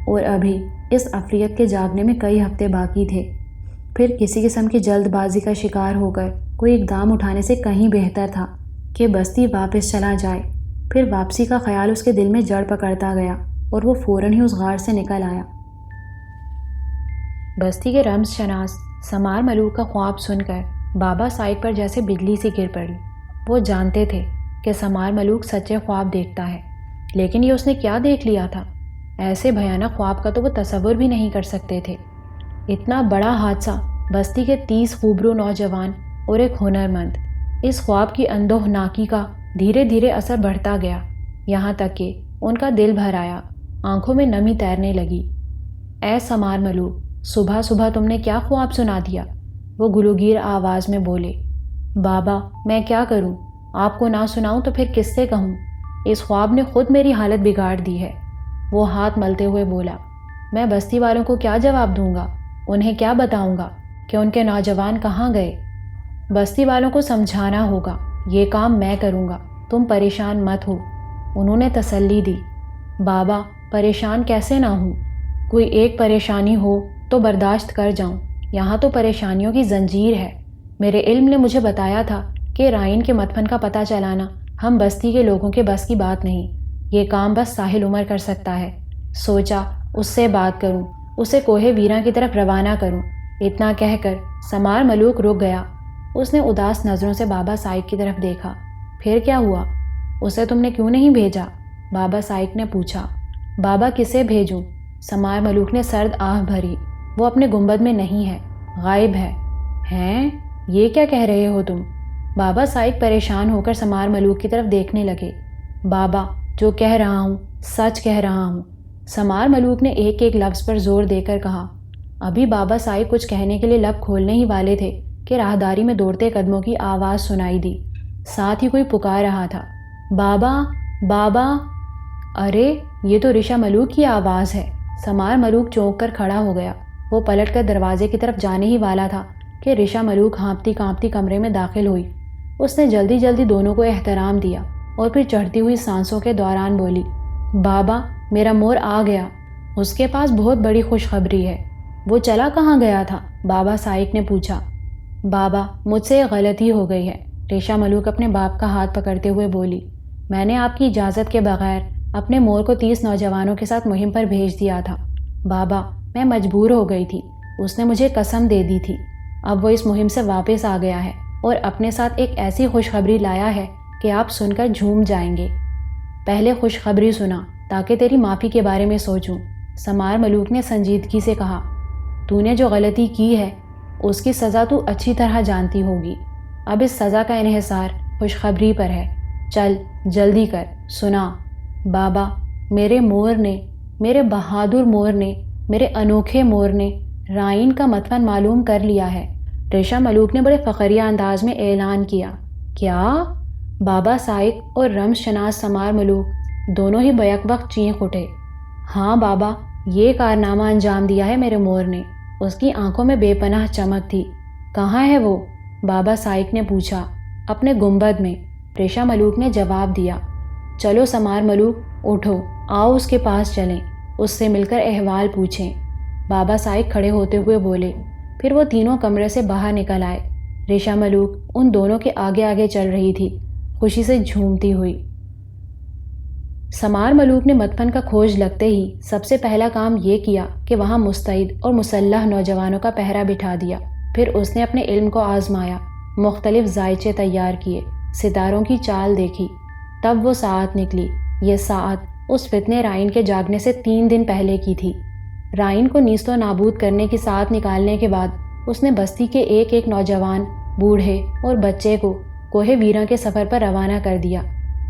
اور ابھی اس عفریت کے جاگنے میں کئی ہفتے باقی تھے۔ پھر کسی قسم کی جلد بازی کا شکار ہو کر کوئی اقدام اٹھانے سے کہیں بہتر تھا کہ بستی واپس چلا جائے۔ پھر واپسی کا خیال اس کے دل میں جڑ پکڑتا گیا اور وہ فوراً ہی اس غار سے نکل آیا۔ بستی کے رمز شناس سمار ملوک کا خواب سن کر بابا سائد پر جیسے بجلی سی گر پڑی۔ وہ جانتے تھے کہ سمار ملوک سچے خواب دیکھتا ہے، لیکن یہ اس نے کیا دیکھ لیا تھا؟ ایسے بھیانک خواب کا تو وہ تصور بھی نہیں کر سکتے تھے۔ اتنا بڑا حادثہ، بستی کے 30 خوبرو نوجوان اور ایک ہنرمند۔ اس خواب کی اندوہناکی کا دھیرے دھیرے اثر بڑھتا گیا، یہاں تک کہ ان کا دل بھر آیا، آنکھوں میں نمی تیرنے لگی۔ اے سمار ملوک، صبح صبح تم نے کیا خواب سنا دیا؟ وہ گلوگیر آواز میں بولے۔ بابا میں کیا کروں؟ آپ کو نہ سناؤں تو پھر کس سے کہوں؟ اس خواب نے خود میری حالت بگاڑ دی ہے۔ وہ ہاتھ ملتے ہوئے بولا۔ میں بستی والوں کو کیا جواب دوں گا؟ انہیں کیا بتاؤں گا کہ ان کے نوجوان کہاں گئے؟ بستی والوں کو سمجھانا ہوگا، یہ کام میں کروں گا، تم پریشان مت ہو۔ انہوں نے تسلی دی۔ بابا پریشان کیسے نہ ہوں؟ کوئی ایک پریشانی ہو تو برداشت کر جاؤں، یہاں تو پریشانیوں کی زنجیر ہے۔ میرے علم نے مجھے بتایا تھا کہ رائن کے مدفن کا پتہ چلانا ہم بستی کے لوگوں کے بس کی بات نہیں، یہ کام بس ساحل عمر کر سکتا ہے۔ سوچا اس سے بات کروں، اسے کوہ ویراں کی طرف روانہ کروں۔ اتنا کہہ کر سمار ملوک رک گیا۔ اس نے اداس نظروں سے بابا سائد کی طرف دیکھا۔ پھر کیا ہوا؟ اسے تم نے کیوں نہیں بھیجا؟ بابا سائد نے پوچھا۔ بابا کسے بھیجوں؟ سمار ملوک نے سرد آہ بھری۔ وہ اپنے گنبد میں نہیں ہے، غائب ہے۔ ہیں؟ یہ کیا کہہ رہے ہو تم؟ بابا سائد پریشان ہو کر سمار ملوک کی طرف دیکھنے لگے۔ بابا جو کہہ رہا ہوں سچ کہہ رہا ہوں، سمار ملوک نے ایک ایک لفظ پر زور دے کر کہا۔ ابھی بابا سائد کچھ کہنے کے لیے لب کھولنے ہی والے تھے کہ راہداری میں دوڑتے قدموں کی آواز سنائی دی، ساتھ ہی کوئی پکار رہا تھا، بابا بابا۔ ارے یہ تو رشا ملوک کی آواز ہے۔ سمار ملوک چونک کر کھڑا ہو گیا۔ وہ پلٹ کر دروازے کی طرف جانے ہی والا تھا کہ رشا ملوک ہانپتی کانپتی کمرے میں داخل ہوئی۔ اس نے جلدی جلدی دونوں کو احترام دیا اور پھر چڑھتی ہوئی سانسوں کے دوران بولی، بابا میرا مور آ گیا، اس کے پاس بہت بڑی خوشخبری ہے۔ وہ چلا کہاں گیا تھا؟ بابا سائق نے پوچھا۔ بابا مجھ سے غلطی ہو گئی ہے، رشا ملوک اپنے باپ کا ہاتھ پکڑتے ہوئے بولی۔ میں نے آپ کی اجازت کے بغیر اپنے مور کو 30 نوجوانوں کے ساتھ مہم پر بھیج دیا تھا۔ بابا میں مجبور ہو گئی تھی، اس نے مجھے قسم دے دی تھی۔ اب وہ اس مہم سے واپس آ گیا ہے اور اپنے ساتھ ایک ایسی خوشخبری لایا ہے کہ آپ سن کر جھوم جائیں گے۔ پہلے خوشخبری سنا تاکہ تیری معافی کے بارے میں سوچوں، سمار ملوک نے سنجیدگی سے کہا۔ تو نے جو غلطی کی ہے اس کی سزا تو اچھی طرح جانتی ہوگی۔ اب اس سزا کا انحصار خوشخبری پر ہے۔ چل جلدی کر، سنا۔ بابا میرے مور نے، میرے بہادر مور نے، میرے انوکھے مور نے رائن کا مدفن معلوم کر لیا ہے، رشا ملوک نے بڑے فخریہ انداز میں اعلان کیا۔ کیا؟ بابا سائق اور رمز شناس سمار ملوک دونوں ہی بیک وقت چینخ اٹھے۔ ہاں بابا، یہ کارنامہ انجام دیا ہے میرے مور نے۔ اس کی آنکھوں میں بے پناہ چمک تھی۔ کہاں ہے وہ؟ بابا سائق نے پوچھا۔ اپنے گنبد میں، ریشا ملوک نے جواب دیا۔ چلو سمار ملوک، اٹھو، آؤ اس کے پاس چلیں، اس سے مل کر احوال پوچھیں۔ بابا سائق کھڑے ہوتے ہوئے بولے۔ پھر وہ تینوں کمرے سے باہر نکل آئے۔ ریشا ملوک ان دونوں کے آگے آگے چل رہی تھی، خوشی سے جھومتی ہوئی۔ سمار ملوک نے مدفن کا کھوج لگتے ہی سب سے پہلا کام یہ کیا کہ وہاں مستعد اور مسلح نوجوانوں کا پہرا بٹھا دیا۔ پھر اس نے اپنے علم کو آزمایا، مختلف ذائچے تیار کیے، ستاروں کی چال دیکھی۔ تب وہ ساعت نکلی۔ یہ ساعت اس فتنے رائن کے جاگنے سے 3 دن پہلے کی تھی۔ رائن کو نیست و نابود کرنے کی ساعت نکالنے کے بعد اس نے بستی کے ایک ایک نوجوان، بوڑھے اور بچے کو کوہ ویراں کے سفر پر روانہ کر دیا۔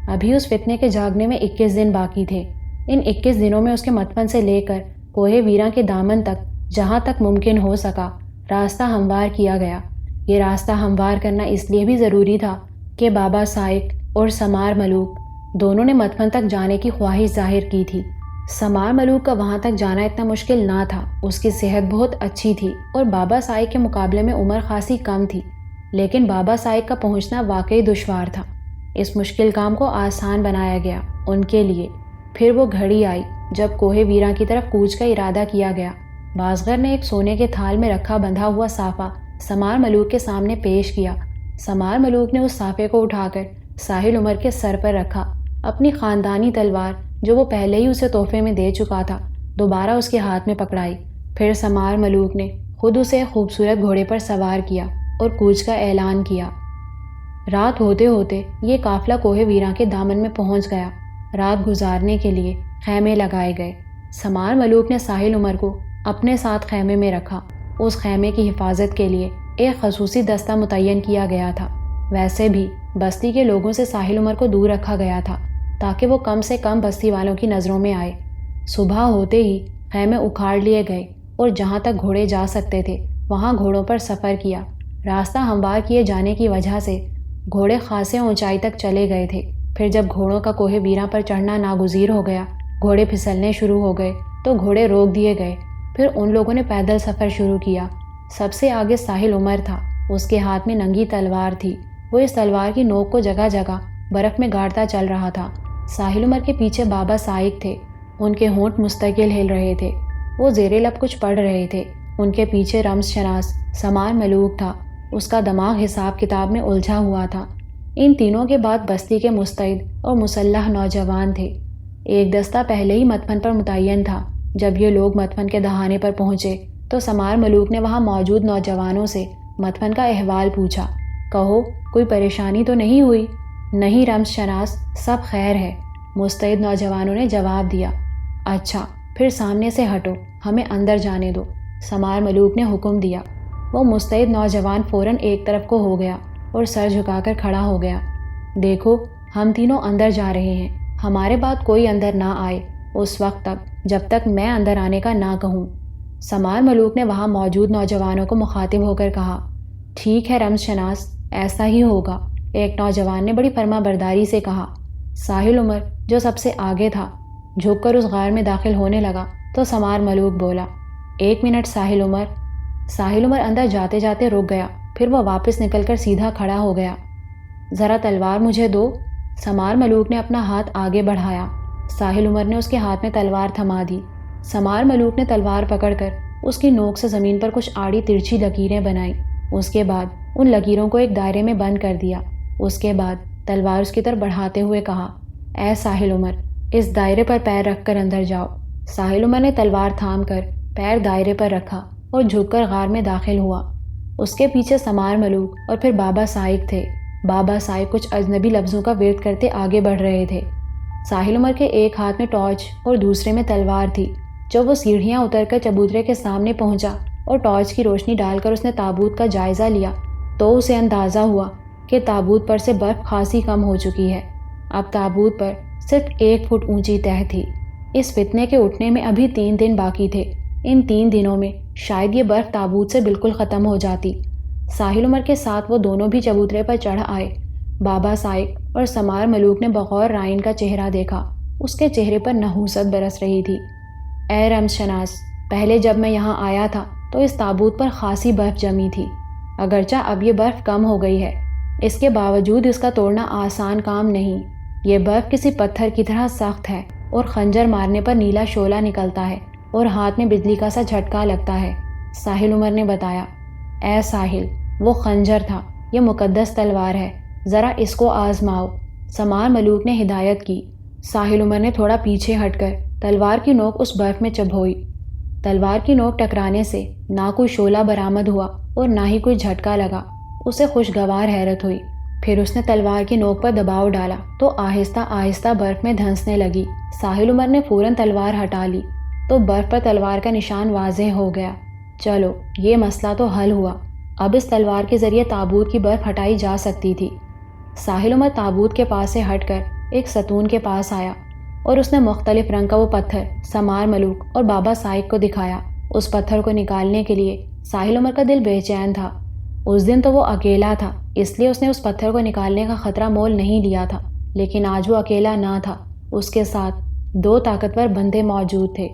ابھی اس فتنے کے جاگنے میں 21 دن باقی تھے۔ ان 21 دنوں میں اس کے مدفن سے لے کر کوہ ویراں کے دامن تک جہاں تک ممکن ہو سکا راستہ ہموار کیا گیا۔ یہ راستہ ہموار کرنا اس لیے بھی ضروری تھا کہ بابا سائق اور سمار ملوک دونوں نے مدفن تک جانے کی خواہش ظاہر کی تھی۔ سمار ملوک کا وہاں تک جانا اتنا مشکل نہ تھا، اس کی صحت بہت اچھی تھی اور بابا سائق کے مقابلے میں عمر خاصی کم تھی، لیکن بابا سائق کا پہنچنا واقعی دشوار تھا۔ اس مشکل کام کو آسان بنایا گیا ان کے لیے۔ پھر وہ گھڑی آئی جب کوہ ویراں کی طرف کوچ کا ارادہ کیا گیا۔ بازغر نے ایک سونے کے تھال میں رکھا بندھا ہوا صافہ سمار ملوک کے سامنے پیش کیا۔ سمار ملوک نے اس صافے کو اٹھا کر ساحل عمر کے سر پر رکھا۔ اپنی خاندانی تلوار جو وہ پہلے ہی اسے تحفے میں دے چکا تھا دوبارہ اس کے ہاتھ میں پکڑائی۔ پھر سمار ملوک نے خود اسے ایک خوبصورت گھوڑے پر سوار کیا اور کوچ کا اعلان کیا۔ رات ہوتے ہوتے یہ قافلہ کوہ ویراں کے دامن میں پہنچ گیا۔ رات گزارنے کے لیے خیمے لگائے گئے۔ سمار ملوک نے ساحل عمر کو اپنے ساتھ خیمے میں رکھا۔ اس خیمے کی حفاظت کے لیے ایک خصوصی دستہ متعین کیا گیا تھا۔ ویسے بھی بستی کے لوگوں سے ساحل عمر کو دور رکھا گیا تھا تاکہ وہ کم سے کم بستی والوں کی نظروں میں آئے۔ صبح ہوتے ہی خیمے اکھاڑ لیے گئے اور جہاں تک گھوڑے جا سکتے تھے وہاں گھوڑوں پر سفر کیا۔ راستہ ہموار کیے جانے کی وجہ سے گھوڑے خاصے اونچائی تک چلے گئے تھے۔ پھر جب گھوڑوں کا کوہ ویراں پر چڑھنا ناگزیر ہو گیا، گھوڑے پھسلنے شروع ہو گئے تو گھوڑے روک دیے گئے۔ پھر ان لوگوں نے پیدل سفر شروع کیا۔ سب سے آگے ساحل عمر تھا۔ اس کے ہاتھ میں ننگی تلوار تھی۔ وہ اس تلوار کی نوک کو جگہ جگہ برف میں گاڑتا چل رہا تھا۔ ساحل عمر کے پیچھے بابا سائق تھے۔ ان کے ہونٹ مستقل ہل رہے تھے۔ وہ زیر لب کچھ پڑھ رہے تھے۔ ان کے پیچھے رمز شناس سمار ملوک تھا۔ اس کا دماغ حساب کتاب میں الجھا ہوا تھا۔ ان تینوں کے بعد بستی کے مستعد اور مسلح نوجوان تھے۔ ایک دستہ پہلے ہی مدفن پر متعین تھا۔ جب یہ لوگ مدفن کے دہانے پر پہنچے تو سمار ملوک نے وہاں موجود نوجوانوں سے مدفن کا احوال پوچھا۔ کہو، کوئی پریشانی تو نہیں ہوئی؟ نہیں رمز شناس، سب خیر ہے، مستعد نوجوانوں نے جواب دیا۔ اچھا، پھر سامنے سے ہٹو، ہمیں اندر جانے دو، سمار ملوک نے حکم دیا۔ وہ مستعد نوجوان فوراً ایک طرف کو ہو گیا اور سر جھکا کر کھڑا ہو گیا۔ دیکھو، ہم تینوں اندر جا رہے ہیں، ہمارے بعد کوئی اندر نہ آئے اس وقت تک جب تک میں اندر آنے کا نہ کہوں۔ سمار ملوک نے وہاں موجود نوجوانوں کو مخاطب ہو کر کہا۔ ٹھیک ہے رمز شناس، ایسا ہی ہوگا، ایک نوجوان نے بڑی فرما برداری سے کہا۔ ساحل عمر جو سب سے آگے تھا جھک کر اس غار میں داخل ہونے لگا تو سمار ملوک بولا، 1 منٹ ساحل عمر۔ ساحل عمر اندر جاتے جاتے رک گیا، پھر وہ واپس نکل کر سیدھا کھڑا ہو گیا۔ ذرا تلوار مجھے دو، سمار ملوک نے اپنا ہاتھ آگے بڑھایا۔ ساحل عمر نے اس کے ہاتھ میں تلوار تھما دی۔ سمار ملوک نے تلوار پکڑ کر اس کی نوک سے زمین پر کچھ آڑی ترچھی لکیریں بنائیں۔ اس کے بعد ان لکیروں کو ایک دائرے میں بند کر دیا۔ اس کے بعد تلوار اس کی طرف بڑھاتے ہوئے کہا، اے ساحل عمر، اس دائرے پر پیر رکھ کر اندر جاؤ۔ ساحل عمر نے تلوار تھام کر پیر دائرے پر رکھا اور جھک کر غار میں داخل ہوا۔ اس کے پیچھے سمار ملوک اور پھر بابا سائق تھے۔ بابا سائق کچھ اجنبی لفظوں کا ورد کرتے آگے بڑھ رہے تھے۔ ساحل عمر کے ایک ہاتھ میں ٹارچ اور دوسرے میں تلوار تھی۔ جب وہ سیڑھیاں اتر کر چبوترے کے سامنے پہنچا اور ٹارچ کی روشنی ڈال کر اس نے تابوت کا جائزہ لیا تو اسے اندازہ ہوا کہ تابوت پر سے برف خاصی کم ہو چکی ہے۔ اب تابوت پر صرف 1 فٹ اونچی تہ تھی۔ اس فتنے کے اٹھنے میں ابھی 3 دن باقی تھے۔ ان 3 دنوں میں شاید یہ برف تابوت سے بالکل ختم ہو جاتی۔ ساحل عمر کے ساتھ وہ دونوں بھی چبوترے پر چڑھ آئے۔ بابا سائق اور سمار ملوک نے بغور رائن کا چہرہ دیکھا۔ اس کے چہرے پر نحوست برس رہی تھی۔ اے رمز شناس، پہلے جب میں یہاں آیا تھا تو اس تابوت پر خاصی برف جمی تھی۔ اگرچہ اب یہ برف کم ہو گئی ہے، اس کے باوجود اس کا توڑنا آسان کام نہیں۔ یہ برف کسی پتھر کی طرح سخت ہے اور خنجر مارنے پر نیلا شعلہ نکلتا ہے اور ہاتھ میں بجلی کا سا جھٹکا لگتا ہے، ساحل عمر نے بتایا۔ اے ساحل، وہ خنجر تھا، یہ مقدس تلوار ہے، ذرا اس کو آزماؤ، سمار ملوک نے ہدایت کی۔ ساحل عمر نے تھوڑا پیچھے ہٹ کر تلوار کی نوک اس برف میں چبھوئی۔ تلوار کی نوک ٹکرانے سے نہ کوئی شعلہ برآمد ہوا اور نہ ہی کوئی جھٹکا لگا۔ اسے خوشگوار حیرت ہوئی۔ پھر اس نے تلوار کی نوک پر دباؤ ڈالا تو آہستہ آہستہ برف میں دھنسنے لگی۔ ساحل عمر نے فوراً تلوار ہٹا لی تو برف پر تلوار کا نشان واضح ہو گیا۔ چلو، یہ مسئلہ تو حل ہوا، اب اس تلوار کے ذریعے تابوت کی برف ہٹائی جا سکتی تھی۔ ساحل عمر تابوت کے پاس سے ہٹ کر ایک ستون کے پاس آیا اور اس نے مختلف رنگ کا وہ پتھر سمار ملوک اور بابا سائق کو دکھایا۔ اس پتھر کو نکالنے کے لیے ساحل عمر کا دل بے چین تھا۔ اس دن تو وہ اکیلا تھا، اس لیے اس نے اس پتھر کو نکالنے کا خطرہ مول نہیں لیا تھا، لیکن آج وہ اکیلا نہ تھا، اس کے ساتھ 2 طاقتور بندے موجود تھے۔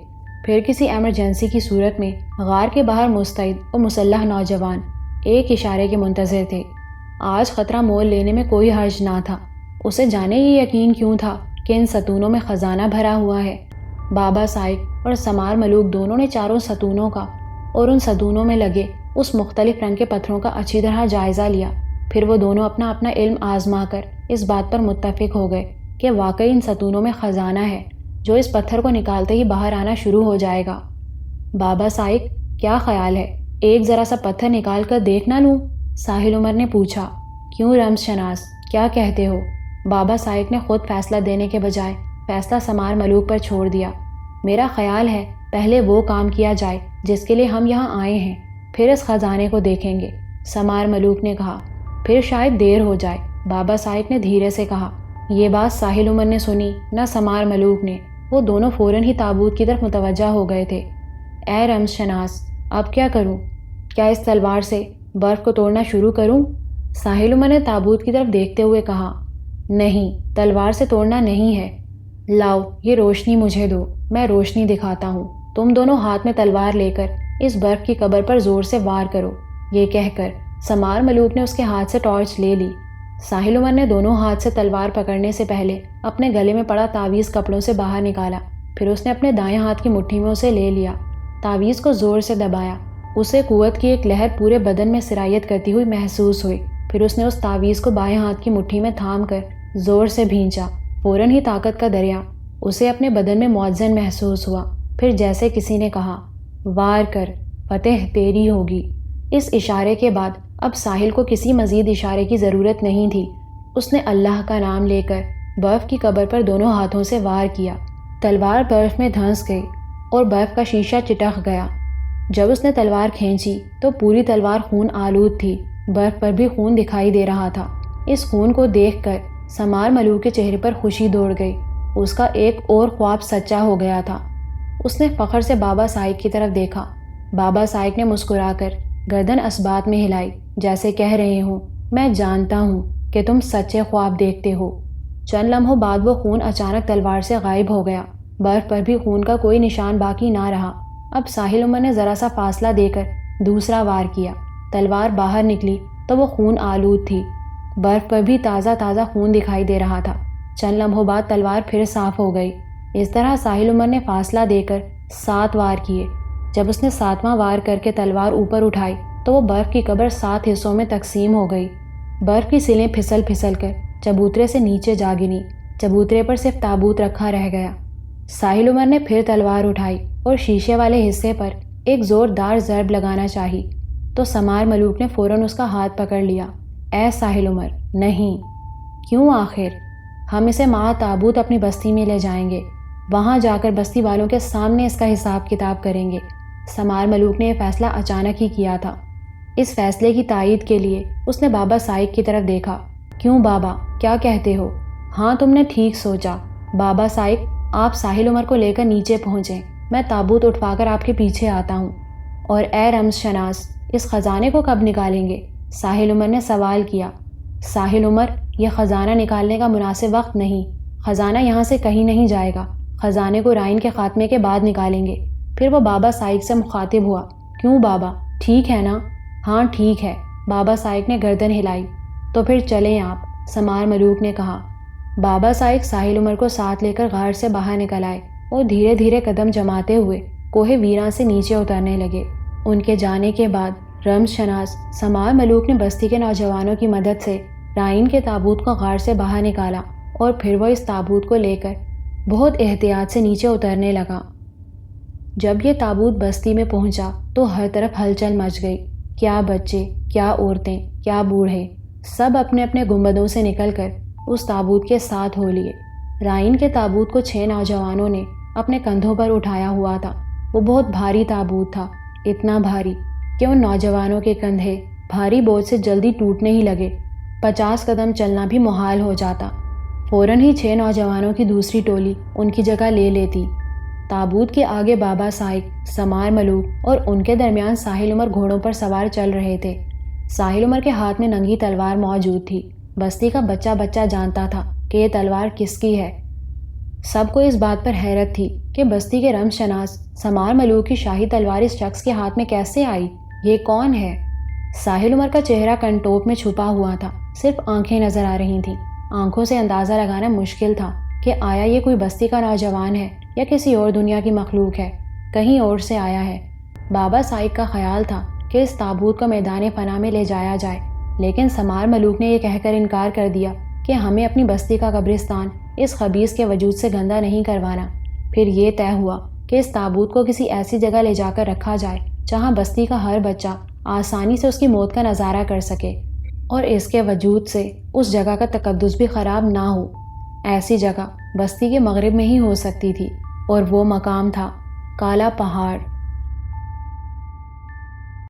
پھر کسی ایمرجنسی کی صورت میں غار کے باہر مستعد اور مسلح نوجوان ایک اشارے کے منتظر تھے۔ آج خطرہ مول لینے میں کوئی حرج نہ تھا۔ اسے جانے یہ یقین کیوں تھا کہ ان ستونوں میں خزانہ بھرا ہوا ہے۔ بابا سائق اور سمار ملوک دونوں نے چاروں ستونوں کا اور ان ستونوں میں لگے اس مختلف رنگ کے پتھروں کا اچھی طرح جائزہ لیا۔ پھر وہ دونوں اپنا اپنا علم آزما کر اس بات پر متفق ہو گئے کہ واقعی ان ستونوں میں خزانہ ہے جو اس پتھر کو نکالتے ہی باہر آنا شروع ہو جائے گا۔ بابا سائق، کیا خیال ہے، ایک ذرا سا پتھر نکال کر دیکھ نہ لوں؟ ساحل عمر نے پوچھا۔ کیوں رمز شناس، کیا کہتے ہو؟ بابا سائق نے خود فیصلہ دینے کے بجائے فیصلہ سمار ملوک پر چھوڑ دیا۔ میرا خیال ہے پہلے وہ کام کیا جائے جس کے لیے ہم یہاں آئے ہیں، پھر اس خزانے کو دیکھیں گے، سمار ملوک نے کہا۔ پھر شاید دیر ہو جائے، بابا سائق نے دھیرے سے کہا۔ یہ بات ساحل عمر نے سنی نہ سمار ملوک نے، وہ دونوں فوراً ہی تابوت کی طرف متوجہ ہو گئے تھے۔ اے رمز شناس، اب کیا کروں؟ کیا اس تلوار سے برف کو توڑنا شروع کروں؟ ساحل عمر نے تابوت کی طرف دیکھتے ہوئے کہا۔ نہیں، تلوار سے توڑنا نہیں ہے۔ لاؤ، یہ روشنی مجھے دو، میں روشنی دکھاتا ہوں۔ تم دونوں ہاتھ میں تلوار لے کر اس برف کی قبر پر زور سے وار کرو۔ یہ کہہ کر سمار ملوک نے اس کے ہاتھ سے ٹارچ لے لی۔ ساحل عمر نے دونوں ہاتھ سے تلوار پکڑنے سے پہلے اپنے گلے میں پڑا تعویذ کپڑوں سے باہر نکالا، پھر اس نے اپنے دائیں ہاتھ کی مٹھی میں اسے لے لیا، تعویذ کو زور سے دبایا۔ اسے قوت کی ایک لہر پورے بدن میں سرایت کرتی ہوئی محسوس ہوئی۔ پھر اس نے اس تعویذ کو بائیں ہاتھ کی مٹھی میں تھام کر زور سے بھینچا۔ فوراً ہی طاقت کا دریا اسے اپنے بدن میں مؤذن محسوس ہوا۔ پھر جیسے کسی نے کہا، وار کر، فتح تیری ہوگی۔ اس اشارے کے بعد اب ساحل کو کسی مزید اشارے کی ضرورت نہیں تھی۔ اس نے اللہ کا نام لے کر برف کی قبر پر دونوں ہاتھوں سے وار کیا۔ تلوار برف میں دھنس گئی اور برف کا شیشہ چٹک گیا۔ جب اس نے تلوار کھینچی تو پوری تلوار خون آلود تھی، برف پر بھی خون دکھائی دے رہا تھا۔ اس خون کو دیکھ کر سمار ملوک کے چہرے پر خوشی دوڑ گئی، اس کا ایک اور خواب سچا ہو گیا تھا۔ اس نے فخر سے بابا سائق کی طرف دیکھا۔ بابا سائق نے مسکرا کر گردن اسبات میں ہلائی، جیسے کہہ رہے ہوں، میں جانتا ہوں کہ تم سچے خواب دیکھتے ہو۔ چند لمحوں بعد وہ خون اچانک تلوار سے غائب ہو گیا، برف پر بھی خون کا کوئی نشان باقی نہ رہا۔ اب ساحل عمر نے ذرا سا فاصلہ دے کر دوسرا وار کیا، تلوار باہر نکلی تو وہ خون آلود تھی، برف پر بھی تازہ تازہ خون دکھائی دے رہا تھا۔ چند لمحوں بعد تلوار پھر صاف ہو گئی۔ اس طرح ساحل عمر نے فاصلہ دے کر 7 وار کیے۔ جب اس نے 7واں وار کر کے تلوار اوپر اٹھائی تو وہ برف کی قبر 7 حصوں میں تقسیم ہو گئی۔ برف کی سلیں پھسل پھسل کر چبوترے سے نیچے جا گریں، چبوترے پر صرف تابوت رکھا رہ گیا۔ ساحل عمر نے پھر تلوار اٹھائی اور شیشے والے حصے پر ایک زوردار ضرب لگانا چاہی تو سمار ملوک نے فوراً اس کا ہاتھ پکڑ لیا۔ اے ساحل عمر، نہیں۔ کیوں آخر؟ ہم اسے مع تابوت اپنی بستی میں لے جائیں گے، وہاں جا کر بستی والوں کے سامنے اس کا حساب کتاب کریں گے۔ سمار ملوک نے یہ فیصلہ اچانک ہی کیا تھا۔ اس فیصلے کی تائید کے لیے اس نے بابا سائق کی طرف دیکھا۔ کیوں بابا، کیا کہتے ہو؟ ہاں، تم نے ٹھیک سوچا۔ بابا سائق، آپ ساحل عمر کو لے کر نیچے پہنچیں، میں تابوت اٹھوا کر آپ کے پیچھے آتا ہوں۔ اور اے رمز شناس، اس خزانے کو کب نکالیں گے؟ ساحل عمر نے سوال کیا۔ ساحل عمر، یہ خزانہ نکالنے کا مناسب وقت نہیں، خزانہ یہاں سے کہیں نہیں جائے گا، خزانے کو رائن کے خاتمے کے بعد نکالیں گے۔ پھر وہ بابا سائق سے مخاطب ہوا، کیوں بابا، ٹھیک ہے نا؟ ہاں ٹھیک ہے، بابا سائق نے گردن ہلائی۔ تو پھر چلیں آپ، سمار ملوک نے کہا۔ بابا سائق ساحل عمر کو ساتھ لے کر غار سے باہر نکل آئے اور دھیرے دھیرے قدم جماتے ہوئے کوہ ویراں سے نیچے اترنے لگے۔ ان کے جانے کے بعد رمز شناس سمار ملوک نے بستی کے نوجوانوں کی مدد سے رائن کے تابوت کو غار سے باہر نکالا اور پھر وہ اس تابوت کو لے کر بہت احتیاط سے نیچے اترنے لگا۔ جب یہ تابوت بستی میں پہنچا تو ہر طرف ہلچل مچ گئی۔ کیا بچے، کیا عورتیں، کیا بوڑھے، سب اپنے اپنے گنبدوں سے نکل کر اس تابوت کے ساتھ ہو لیے۔ رائن کے تابوت کو 6 نوجوانوں نے اپنے کندھوں پر اٹھایا ہوا تھا۔ وہ بہت بھاری تابوت تھا، اتنا بھاری کہ ان نوجوانوں کے کندھے بھاری بوجھ سے جلدی ٹوٹنے ہی لگے۔ 50 قدم چلنا بھی محال ہو جاتا۔ فوراً ہی 6 نوجوانوں کی دوسری ٹولی ان کی جگہ لے لیتی۔ تابوت کے آگے بابا سائق، سمار ملوک اور ان کے درمیان ساحل عمر گھوڑوں پر سوار چل رہے تھے۔ ساحل عمر کے ہاتھ میں ننگی تلوار موجود تھی۔ بستی کا بچہ بچہ جانتا تھا کہ یہ تلوار کس کی ہے۔ سب کو اس بات پر حیرت تھی کہ بستی کے رمز شناس سمار ملوک کی شاہی تلوار اس شخص کے ہاتھ میں کیسے آئی؟ یہ کون ہے؟ ساحل عمر کا چہرہ کنٹوپ میں چھپا ہوا تھا، صرف آنکھیں نظر آ رہی تھیں۔ آنکھوں سے اندازہ لگانا مشکل تھا کہ آیا یہ کوئی بستی کا نوجوان ہے یا کسی اور دنیا کی مخلوق ہے، کہیں اور سے آیا ہے۔ بابا سائق کا خیال تھا کہ اس تابوت کو میدان فنا میں لے جایا جائے، لیکن سمار ملوک نے یہ کہہ کر انکار کر دیا کہ ہمیں اپنی بستی کا قبرستان اس خبیث کے وجود سے گندہ نہیں کروانا۔ پھر یہ طے ہوا کہ اس تابوت کو کسی ایسی جگہ لے جا کر رکھا جائے جہاں بستی کا ہر بچہ آسانی سے اس کی موت کا نظارہ کر سکے اور اس کے وجود سے اس جگہ کا تقدس بھی خراب نہ ہو۔ ایسی جگہ بستی کے مغرب میں ہی ہو سکتی تھی اور وہ مقام تھا کالا پہاڑ۔